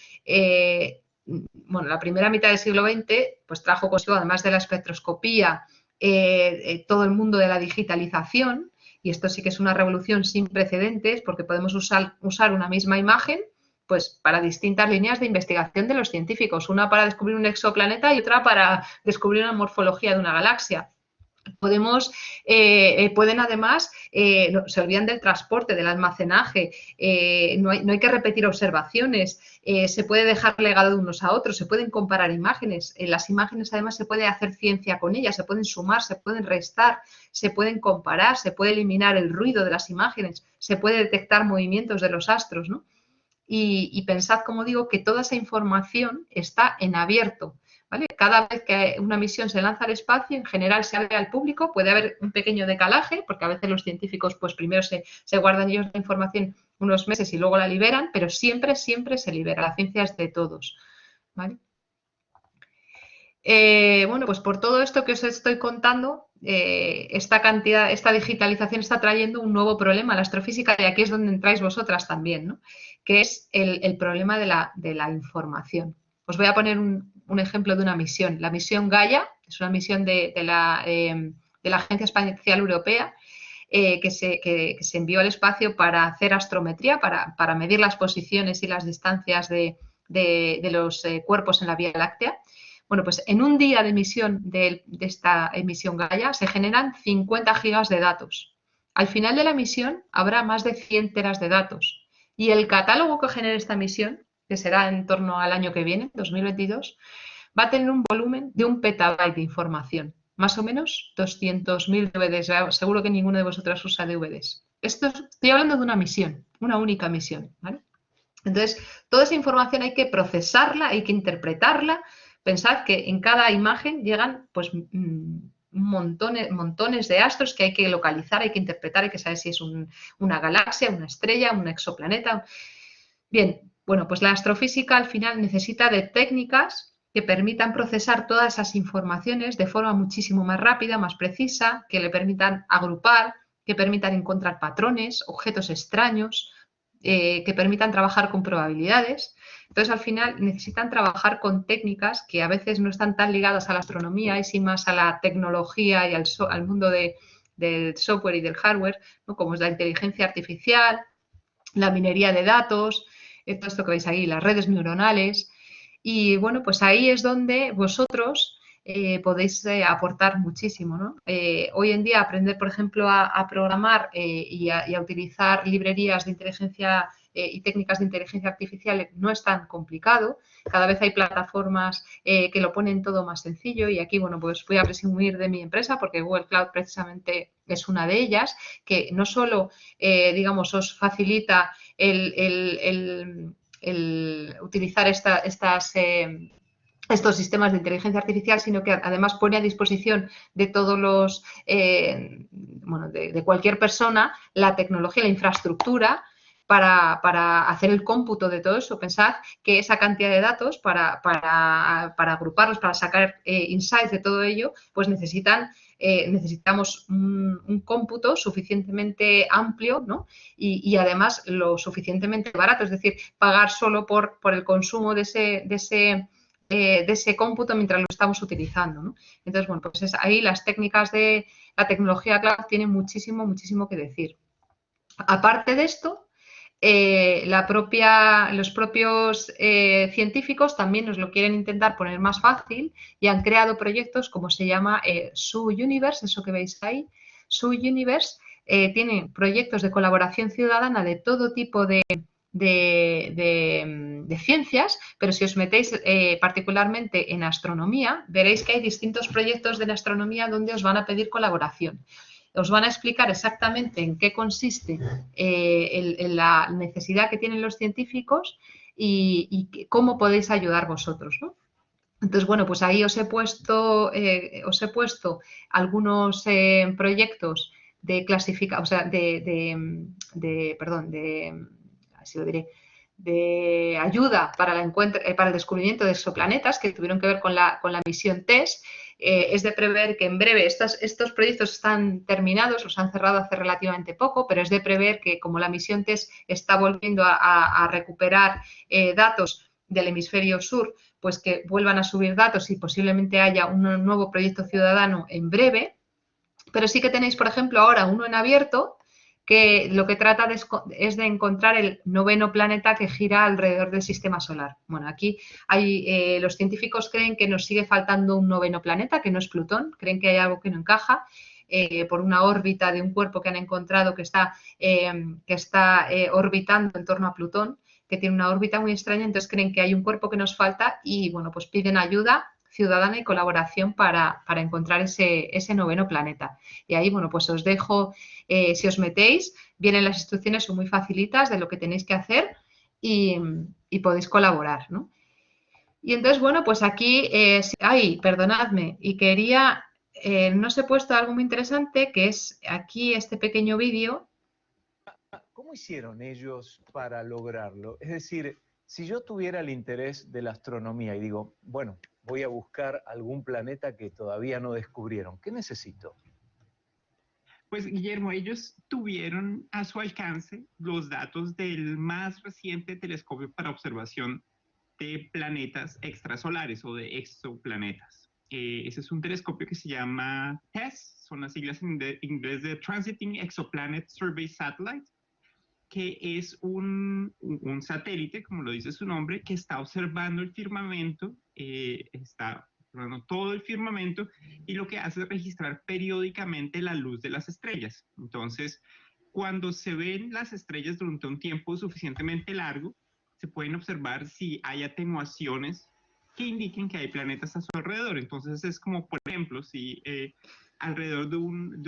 bueno, la primera mitad del siglo XX pues trajo consigo, además de la espectroscopía, todo el mundo de la digitalización, y esto sí que es una revolución sin precedentes porque podemos usar una misma imagen pues para distintas líneas de investigación de los científicos, una para descubrir un exoplaneta y otra para descubrir una morfología de una galaxia. Pueden además, se olvidan del transporte, del almacenaje, no hay que repetir observaciones, se puede dejar legado de unos a otros, se pueden comparar imágenes, las imágenes además se puede hacer ciencia con ellas, se pueden sumar, se pueden restar, se pueden comparar, se puede eliminar el ruido de las imágenes, se puede detectar movimientos de los astros, ¿no? Y pensad, como digo, que toda esa información está en abierto. ¿Vale? Cada vez que una misión se lanza al espacio, en general se abre al público, puede haber un pequeño decalaje, porque a veces los científicos pues primero se guardan ellos la información unos meses y luego la liberan, pero siempre, siempre se libera. La ciencia es de todos. ¿Vale? Bueno, pues por todo esto que os estoy contando, esta digitalización está trayendo un nuevo problema a la astrofísica y aquí es donde entráis vosotras también, ¿no? Que es el problema de la información. Os voy a poner un ejemplo de una misión. La misión Gaia es una misión de la Agencia Espacial Europea que se envió al espacio para hacer astrometría, para medir las posiciones y las distancias de los cuerpos en la Vía Láctea. Bueno, pues en un día de emisión de esta emisión Gaia se generan 50 gigas de datos. Al final de la misión habrá más de 100 teras de datos. Y el catálogo que genere esta misión, que será en torno al año que viene, 2022, va a tener un volumen de 1 petabyte de información. Más o menos 200.000 DVDs. Seguro que ninguno de vosotros usa DVDs. Estoy hablando de una misión, una única misión, ¿vale? Entonces, toda esa información hay que procesarla, hay que interpretarla. Pensad que en cada imagen llegan pues montones de astros que hay que localizar, hay que interpretar, hay que saber si es una galaxia, una estrella, un exoplaneta. Bien, bueno, pues la astrofísica al final necesita de técnicas que permitan procesar todas esas informaciones de forma muchísimo más rápida, más precisa, que le permitan agrupar, que permitan encontrar patrones, objetos extraños, que permitan trabajar con probabilidades. Entonces, al final, necesitan trabajar con técnicas que a veces no están tan ligadas a la astronomía y sí más a la tecnología y al mundo del software y del hardware, ¿no? Como es la inteligencia artificial, la minería de datos, todo esto que veis ahí, las redes neuronales. Y bueno, pues ahí es donde vosotros podéis aportar muchísimo, ¿no? Hoy en día aprender, por ejemplo, a programar y a utilizar librerías de inteligencia y técnicas de inteligencia artificial no es tan complicado. Cada vez hay plataformas que lo ponen todo más sencillo y aquí, bueno, pues voy a presumir de mi empresa porque Google Cloud precisamente es una de ellas, que no solo, digamos, os facilita el utilizar estos sistemas de inteligencia artificial, sino que además pone a disposición de todos los, bueno, de cualquier persona la tecnología, la infraestructura para hacer el cómputo de todo eso. Pensad que esa cantidad de datos para agruparlos, para sacar insights de todo ello, pues necesitamos un cómputo suficientemente amplio, ¿no? Y además lo suficientemente barato, es decir, pagar solo por el consumo de ese cómputo mientras lo estamos utilizando, ¿no? Entonces, bueno, pues ahí las técnicas de la tecnología cloud tienen muchísimo, muchísimo que decir. Aparte de esto, los propios científicos también nos lo quieren intentar poner más fácil y han creado proyectos como se llama SU-Universe, eso que veis ahí. SU-Universe tiene proyectos de colaboración ciudadana de todo tipo de ciencias, pero si os metéis particularmente en astronomía, veréis que hay distintos proyectos de la astronomía donde os van a pedir colaboración. Os van a explicar exactamente en qué consiste la necesidad que tienen los científicos y cómo podéis ayudar vosotros, ¿no? Entonces, bueno, pues ahí os he puesto algunos proyectos de clasificación, o sea, perdón, así lo diré, de ayuda para, para el descubrimiento de exoplanetas que tuvieron que ver con la misión TESS. Es de prever que en breve, estos proyectos están terminados, los han cerrado hace relativamente poco, pero es de prever que como la misión TESS está volviendo a recuperar datos del hemisferio sur, pues que vuelvan a subir datos y posiblemente haya un nuevo proyecto ciudadano en breve. Pero sí que tenéis, por ejemplo, ahora uno en abierto que lo que trata es de encontrar el 9º planeta que gira alrededor del sistema solar. Bueno, aquí los científicos creen que nos sigue faltando un 9º planeta, que no es Plutón, creen que hay algo que no encaja. Por una órbita de un cuerpo que han encontrado que está orbitando en torno a Plutón, que tiene una órbita muy extraña, entonces creen que hay un cuerpo que nos falta y, bueno, pues piden ayuda ciudadana y colaboración para encontrar ese 9º planeta. Y ahí, bueno, pues os dejo, si os metéis, vienen las instrucciones, son muy facilitas de lo que tenéis que hacer y podéis colaborar, ¿no? Y entonces, bueno, pues aquí, perdonadme, y quería, no os he puesto algo muy interesante, que es aquí este pequeño vídeo. ¿Cómo hicieron ellos para lograrlo? Es decir, si yo tuviera el interés de la astronomía y digo, bueno, voy a buscar algún planeta que todavía no descubrieron, ¿qué necesito? Pues Guillermo, ellos tuvieron a su alcance los datos del más reciente telescopio para observación de planetas extrasolares o de exoplanetas. Ese es un telescopio que se llama TESS, son las siglas en inglés de Transiting Exoplanet Survey Satellite, que es un satélite, como lo dice su nombre, que está observando el firmamento, está observando todo el firmamento y lo que hace es registrar periódicamente la luz de las estrellas. Entonces, cuando se ven las estrellas durante un tiempo suficientemente largo, se pueden observar si hay atenuaciones que indiquen que hay planetas a su alrededor. Entonces es como, por ejemplo, si alrededor de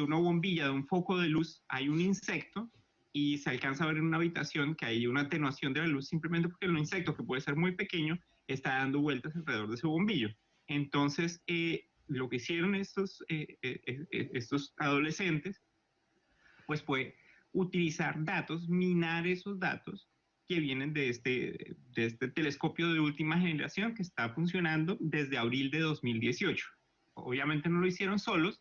una bombilla, de un foco de luz, hay un insecto y se alcanza a ver en una habitación que hay una atenuación de la luz simplemente porque el insecto, que puede ser muy pequeño, está dando vueltas alrededor de ese bombillo. Entonces, lo que hicieron estos adolescentes, pues fue utilizar datos, minar esos datos que vienen de este telescopio de última generación que está funcionando desde abril de 2018. Obviamente no lo hicieron solos.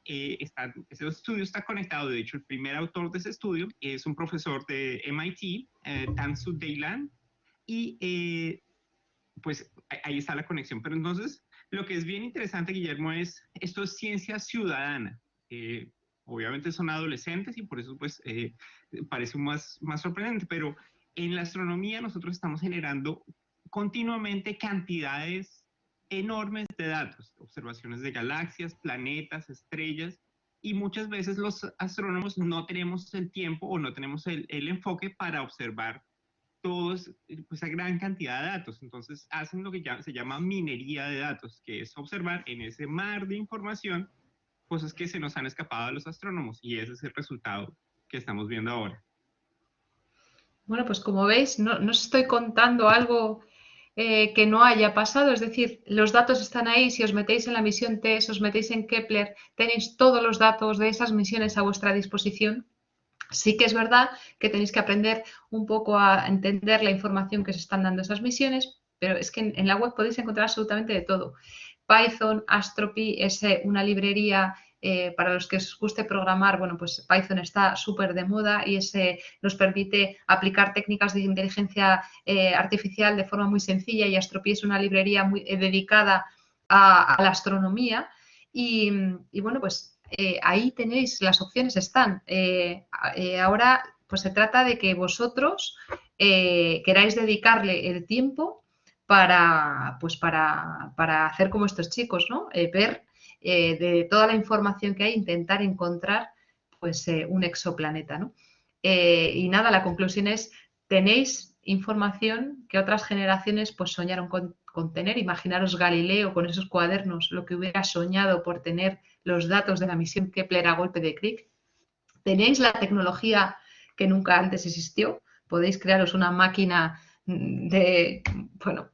Ese estudio está conectado, de hecho el primer autor de ese estudio es un profesor de MIT, Tansu Daylan, y pues ahí está la conexión. Pero entonces lo que es bien interesante, Guillermo, esto es ciencia ciudadana. Obviamente son adolescentes y por eso pues parece más sorprendente, pero en la astronomía nosotros estamos generando continuamente cantidades enormes de datos, observaciones de galaxias, planetas, estrellas, y muchas veces los astrónomos no tenemos el tiempo o no tenemos el enfoque para observar todos, pues, esa gran cantidad de datos. Entonces hacen lo que se llama minería de datos, que es observar en ese mar de información cosas que se nos han escapado a los astrónomos, y ese es el resultado que estamos viendo ahora. Bueno, pues como veis, no os estoy contando algo que no haya pasado, es decir, los datos están ahí. Si os metéis en la misión TESS, os metéis en Kepler, tenéis todos los datos de esas misiones a vuestra disposición. Sí que es verdad que tenéis que aprender un poco a entender la información que se están dando esas misiones, pero es que en la web podéis encontrar absolutamente de todo. Python, Astropy es una librería para los que os guste programar. Bueno, pues Python está súper de moda y nos permite aplicar técnicas de inteligencia artificial de forma muy sencilla, y Astropy es una librería muy dedicada a la astronomía y bueno, pues ahí tenéis, las opciones están. Ahora pues se trata de que vosotros queráis dedicarle el tiempo para hacer como estos chicos, ¿no? Ver de toda la información que hay, intentar encontrar pues un exoplaneta, ¿no? Y nada, la conclusión es, tenéis información que otras generaciones pues soñaron con tener. Imaginaros Galileo con esos cuadernos, lo que hubiera soñado por tener los datos de la misión Kepler a golpe de clic. Tenéis la tecnología que nunca antes existió. Podéis crearos una máquina bueno,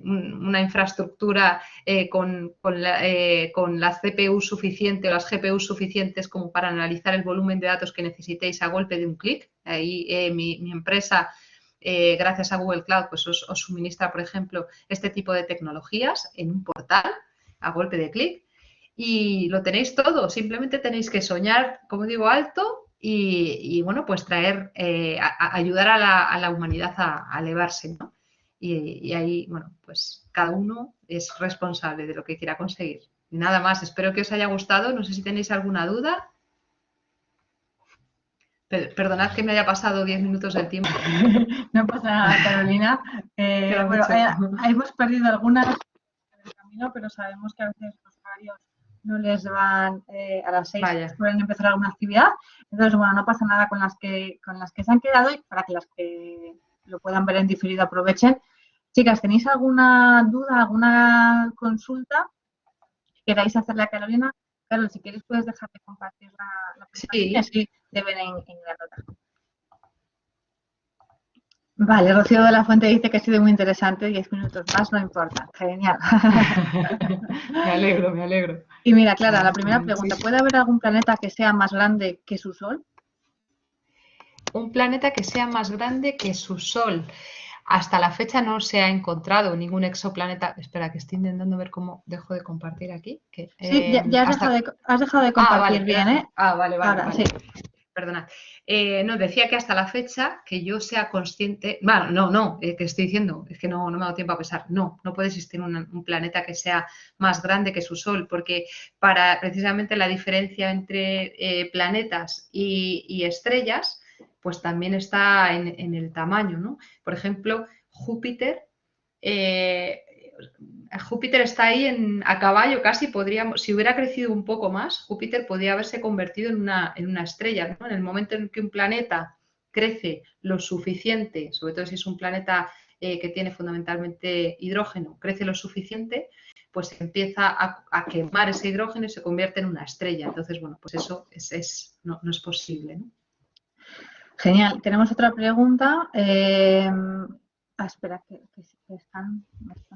una infraestructura con la CPU suficiente o las GPU suficientes como para analizar el volumen de datos que necesitéis a golpe de un clic. Ahí mi empresa, gracias a Google Cloud, pues os suministra, por ejemplo, este tipo de tecnologías en un portal a golpe de clic. Y lo tenéis todo, simplemente tenéis que soñar, como digo, alto y bueno, pues ayudar a la humanidad a elevarse, ¿no? Y ahí, bueno, pues cada uno es responsable de lo que quiera conseguir. Y nada más, espero que os haya gustado. No sé si tenéis alguna duda. Perdonad que me haya pasado 10 minutos del tiempo. No pasa nada, Carolina. Bueno, hemos perdido algunas en el camino, pero sabemos que a veces los horarios no les van a las 6, pueden empezar alguna actividad. Entonces, bueno, no pasa nada con las que se han quedado y para que las que lo puedan ver en diferido aprovechen. Chicas, ¿tenéis alguna duda, alguna consulta que queráis hacerle a Carolina? Carol, si quieres puedes dejar de compartir la presentación. Sí, deben en la nota. Vale, Rocío de la Fuente dice que ha sido muy interesante, 10 minutos más, no importa. Genial. Me alegro, me alegro. Y mira, Clara, la primera pregunta, ¿puede haber algún planeta que sea más grande que su Sol? Un planeta que sea más grande que su Sol. Hasta la fecha no se ha encontrado ningún exoplaneta. Espera, que estoy intentando ver cómo dejo de compartir aquí. Sí, ya has dejado de compartir bien, ¿eh? Vale. Ahora, sí. Perdonad. No, decía que hasta la fecha que yo sea consciente... Bueno, no, que estoy diciendo, es que no me ha dado tiempo a pensar. No puede existir un planeta que sea más grande que su Sol, porque para precisamente la diferencia entre planetas y estrellas, pues también está en el tamaño, ¿no? Por ejemplo, Júpiter está ahí a caballo casi, si hubiera crecido un poco más, Júpiter podría haberse convertido en una estrella, ¿no? En el momento en que un planeta crece lo suficiente, sobre todo si es un planeta que tiene fundamentalmente hidrógeno, crece lo suficiente, pues empieza a quemar ese hidrógeno y se convierte en una estrella. Entonces, bueno, pues eso no es posible, ¿no? Genial. Tenemos otra pregunta. Espera, que me están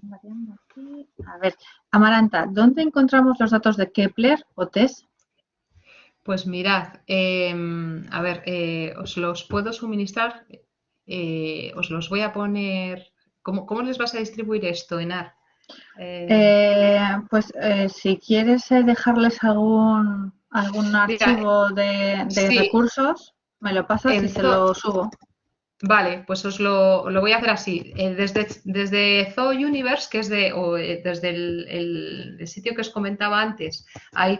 variando aquí. A ver, Amaranta, ¿dónde encontramos los datos de Kepler o TESS? Pues mirad, a ver, os los puedo suministrar, os los voy a poner. ¿Cómo les vas a distribuir esto, Enar? Pues si quieres dejarles algún archivo de recursos, me lo pasas y se lo subo. Vale, pues os lo voy a hacer así. Desde Zoo Universe, que es desde el sitio que os comentaba antes, ahí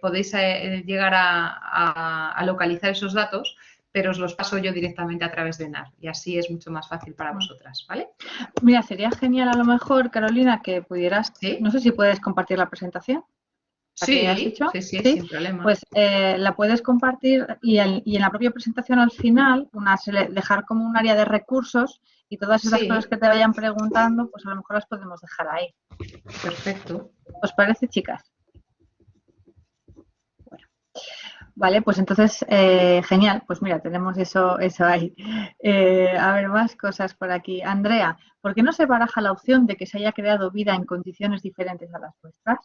podéis llegar a localizar esos datos, pero os los paso yo directamente a través de NAR y así es mucho más fácil para vosotras, ¿vale? Mira, sería genial a lo mejor, Carolina, que pudieras, ¿Sí? No sé si puedes compartir la presentación. Sí, sin problema. Pues la puedes compartir y en la propia presentación al final dejar como un área de recursos y todas esas cosas que te vayan preguntando, pues a lo mejor las podemos dejar ahí. Perfecto. ¿Os parece, chicas? Bueno. Vale, pues entonces, genial. Pues mira, tenemos eso ahí. A ver, más cosas por aquí. Andrea, ¿por qué no se baraja la opción de que se haya creado vida en condiciones diferentes a las nuestras?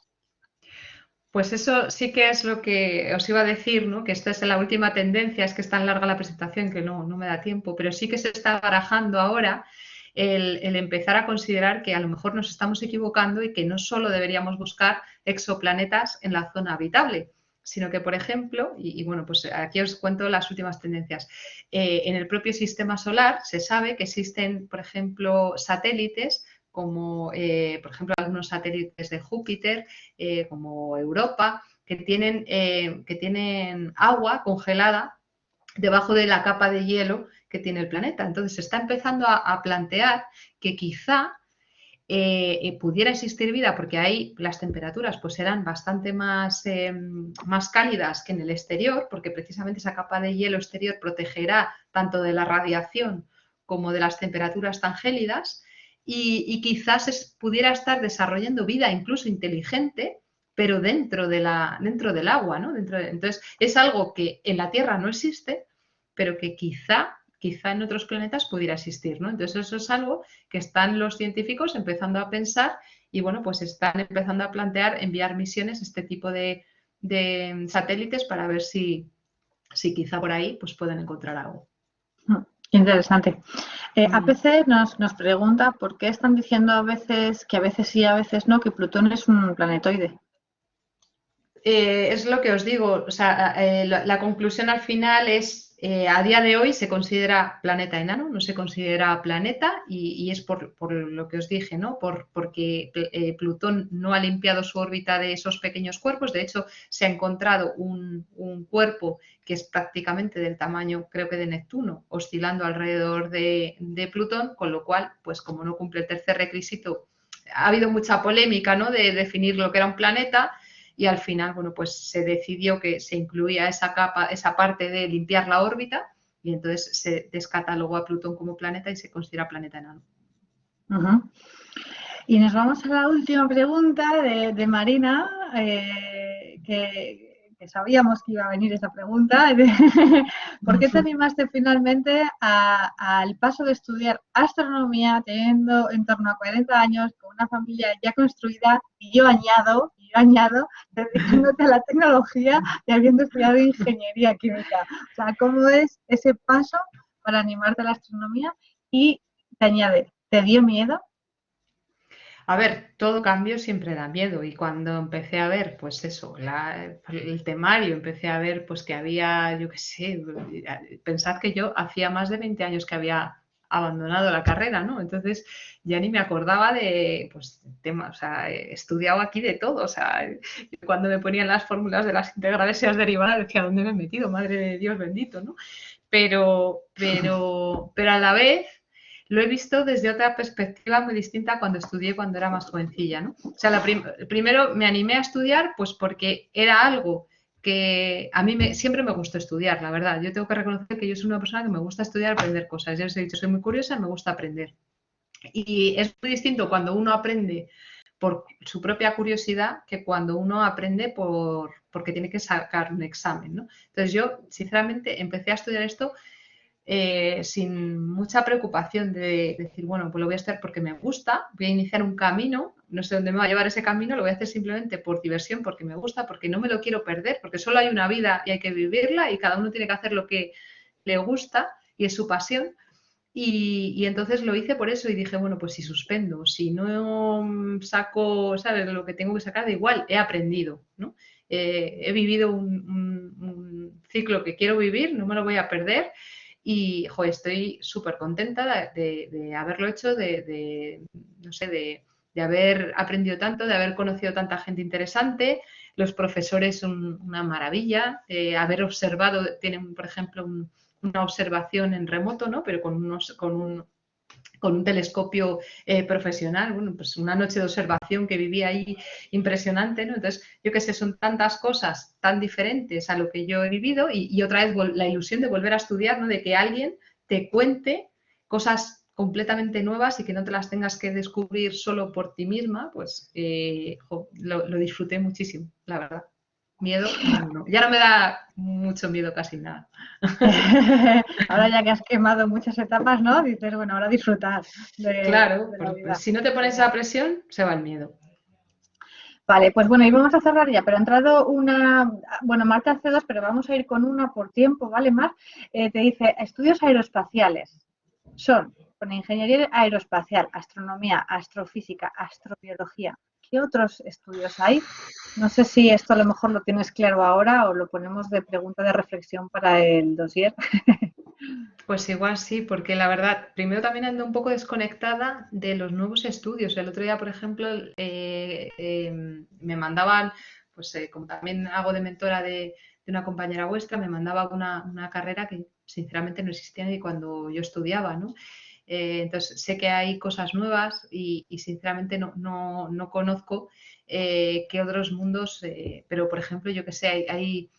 Pues eso sí que es lo que os iba a decir, ¿no? Que esta es la última tendencia, es que es tan larga la presentación que no me da tiempo, pero sí que se está barajando ahora el empezar a considerar que a lo mejor nos estamos equivocando y que no solo deberíamos buscar exoplanetas en la zona habitable, sino que, por ejemplo, y bueno, pues aquí os cuento las últimas tendencias. En el propio sistema solar se sabe que existen, por ejemplo, satélites como, por ejemplo, algunos satélites de Júpiter, como Europa, que tienen agua congelada debajo de la capa de hielo que tiene el planeta. Entonces se está empezando a plantear que quizá pudiera existir vida, porque ahí las temperaturas pues serán bastante más cálidas que en el exterior, porque precisamente esa capa de hielo exterior protegerá tanto de la radiación como de las temperaturas tan gélidas, y quizás pudiera estar desarrollando vida incluso inteligente, pero dentro del agua, ¿no? Entonces, es algo que en la Tierra no existe, pero que quizá quizá en otros planetas pudiera existir, ¿no? Entonces eso es algo que están los científicos empezando a pensar y bueno, pues están empezando a plantear enviar misiones, este tipo de satélites para ver si quizá por ahí pues pueden encontrar algo. Interesante. APC nos pregunta por qué están diciendo a veces que a veces sí, a veces no, que Plutón es un planetoide. Es lo que os digo, o sea, la conclusión al final es, a día de hoy se considera planeta enano, no se considera planeta y es por lo que os dije, ¿no? Porque Plutón no ha limpiado su órbita de esos pequeños cuerpos, de hecho se ha encontrado un cuerpo que es prácticamente del tamaño, creo que de Neptuno, oscilando alrededor de Plutón, con lo cual, pues como no cumple el tercer requisito, ha habido mucha polémica, ¿no? De definir lo que era un planeta. Y al final, bueno, pues se decidió que se incluía esa capa, esa parte de limpiar la órbita y entonces se descatalogó a Plutón como planeta y se considera planeta enano. Y nos vamos a la última pregunta de Marina, que sabíamos que iba a venir esa pregunta. ¿Por qué te animaste finalmente al paso de estudiar astronomía teniendo en torno a 40 años, con una familia ya construida, y yo añado, dedicándote a la tecnología y habiendo estudiado ingeniería química? O sea, ¿cómo es ese paso para animarte a la astronomía? Y te añade, ¿te dio miedo? A ver, todo cambio siempre da miedo y cuando empecé a ver, pues eso, el temario, empecé a ver pues que había, yo qué sé, pensad que yo hacía más de 20 años que había abandonado la carrera, ¿no? Entonces ya ni me acordaba de, pues, temas, o sea, he estudiado aquí de todo, o sea, cuando me ponían las fórmulas de las integrales y las derivadas decía, ¿dónde me he metido? Madre de Dios bendito, ¿no? Pero a la vez lo he visto desde otra perspectiva muy distinta cuando estudié cuando era más jovencilla, ¿no? O sea, primero me animé a estudiar pues porque era algo que a mí siempre me gustó estudiar, la verdad. Yo tengo que reconocer que yo soy una persona que me gusta estudiar, aprender cosas. Ya os he dicho, soy muy curiosa, me gusta aprender. Y es muy distinto cuando uno aprende por su propia curiosidad que cuando uno aprende porque tiene que sacar un examen, ¿no? Entonces yo, sinceramente, empecé a estudiar esto sin mucha preocupación de decir, bueno, pues lo voy a hacer porque me gusta, voy a iniciar un camino, no sé dónde me va a llevar ese camino, lo voy a hacer simplemente por diversión, porque me gusta, porque no me lo quiero perder, porque solo hay una vida y hay que vivirla y cada uno tiene que hacer lo que le gusta y es su pasión. Y entonces lo hice por eso y dije, bueno, pues si suspendo, si no saco, ¿sabes? Lo que tengo que sacar, da igual, he aprendido, ¿no? He vivido un ciclo que quiero vivir, no me lo voy a perder. Y joder, estoy súper contenta de haberlo hecho, no sé, de haber aprendido tanto, de haber conocido tanta gente interesante. Los profesores son una maravilla. Haber observado, tienen, por ejemplo, una observación en remoto, ¿no? Pero con un telescopio profesional, bueno, pues una noche de observación que viví ahí impresionante, ¿no? Entonces, yo qué sé, son tantas cosas tan diferentes a lo que yo he vivido y otra vez la ilusión de volver a estudiar, ¿no? De que alguien te cuente cosas completamente nuevas y que no te las tengas que descubrir solo por ti misma, pues lo disfruté muchísimo, la verdad. Miedo, no. Ya no me da mucho miedo casi nada. Ahora ya que has quemado muchas etapas, ¿no? Dices, bueno, ahora disfrutar Claro, de la vida. si no te pones esa presión, se va el miedo. Vale, pues bueno, y vamos a cerrar ya, pero ha entrado bueno, Marta hace dos, pero vamos a ir con una por tiempo, ¿vale, Mar? Te dice, estudios aeroespaciales son con ingeniería aeroespacial, astronomía, astrofísica, astrobiología. ¿Qué otros estudios hay? No sé si esto a lo mejor lo tienes claro ahora o lo ponemos de pregunta de reflexión para el dossier. Pues igual sí, porque la verdad, primero también ando un poco desconectada de los nuevos estudios. El otro día, por ejemplo, me mandaban, pues como también hago de mentora de una compañera vuestra, me mandaba una carrera que sinceramente no existía ni cuando yo estudiaba, ¿no? Entonces sé que hay cosas nuevas y sinceramente no conozco qué otros mundos, pero por ejemplo, yo que sé, hay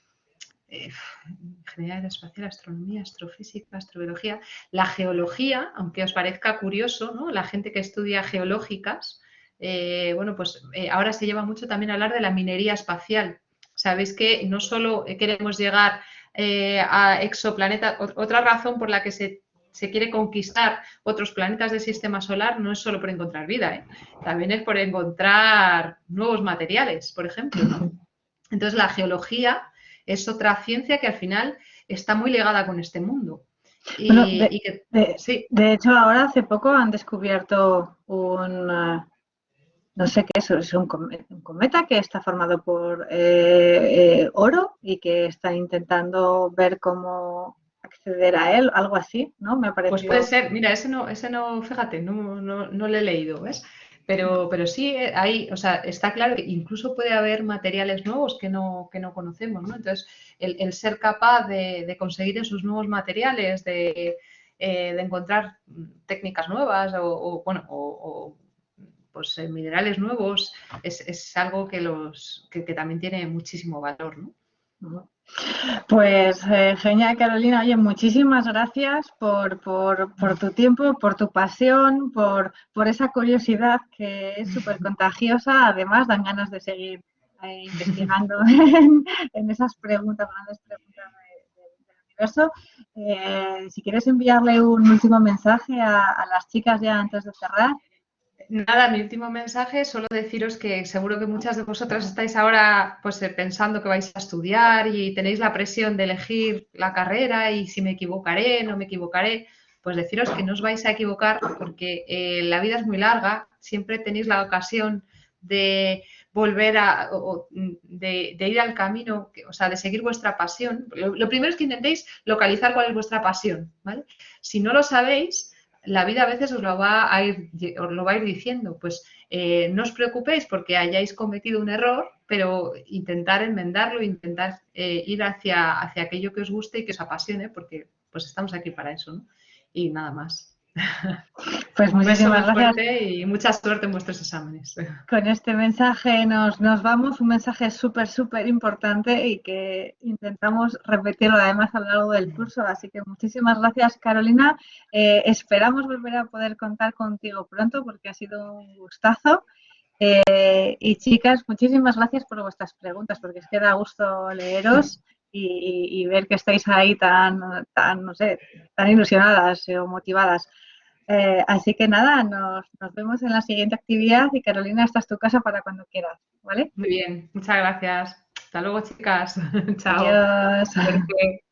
ingeniería aeroespacial, astronomía, astrofísica, astrobiología, la geología, aunque os parezca curioso, ¿no? La gente que estudia geológicas, bueno, pues ahora se lleva mucho también a hablar de la minería espacial. Sabéis que no solo queremos llegar a exoplanetas, otra razón por la que se se quiere conquistar otros planetas del sistema solar, no es solo por encontrar vida, ¿eh? También es por encontrar nuevos materiales, por ejemplo, ¿no? Entonces, la geología es otra ciencia que al final está muy ligada con este mundo. Bueno, Sí. de hecho, ahora hace poco han descubierto no sé qué es un cometa que está formado por oro y que están intentando ver cómo acceder a él, algo así, ¿no? Me ha parecido. Pues puede ser, mira, ese no, fíjate, no lo he leído, ¿ves? Pero sí hay, o sea, está claro que incluso puede haber materiales nuevos que no conocemos, ¿no? Entonces, el ser capaz de conseguir esos nuevos materiales, de encontrar técnicas nuevas o pues minerales nuevos, es algo que también tiene muchísimo valor, ¿no? Pues genial, Carolina. Oye, muchísimas gracias por tu tiempo, por tu pasión, por esa curiosidad que es súper contagiosa. Además, dan ganas de seguir investigando en esas preguntas, grandes preguntas del universo. Si quieres enviarle un último mensaje a las chicas ya antes de cerrar. Nada, mi último mensaje, solo deciros que seguro que muchas de vosotras estáis ahora pues pensando que vais a estudiar y tenéis la presión de elegir la carrera y si me equivocaré, no me equivocaré, pues deciros que no os vais a equivocar porque la vida es muy larga, siempre tenéis la ocasión de volver de ir al camino, o sea, de seguir vuestra pasión. Lo primero es que intentéis localizar cuál es vuestra pasión, ¿vale? Si no lo sabéis, la vida a veces os lo va a ir diciendo, pues no os preocupéis porque hayáis cometido un error, pero intentar enmendarlo, intentar ir hacia aquello que os guste y que os apasione, porque pues estamos aquí para eso, ¿no? Y nada más. Pues un beso muy gracias. fuerte y mucha suerte en vuestros exámenes. Con este mensaje nos vamos, un mensaje súper importante y que intentamos repetirlo además a lo largo del curso. Así que muchísimas gracias, Carolina. Esperamos volver a poder contar contigo pronto porque ha sido un gustazo. Y chicas, muchísimas gracias por vuestras preguntas porque es que da gusto leeros y ver que estáis ahí tan no sé, tan ilusionadas o motivadas. Así que nada, nos vemos en la siguiente actividad y Carolina, esta es tu casa para cuando quieras, ¿vale? Muy bien, muchas gracias. Hasta luego, chicas. Chao. Adiós. Suerte.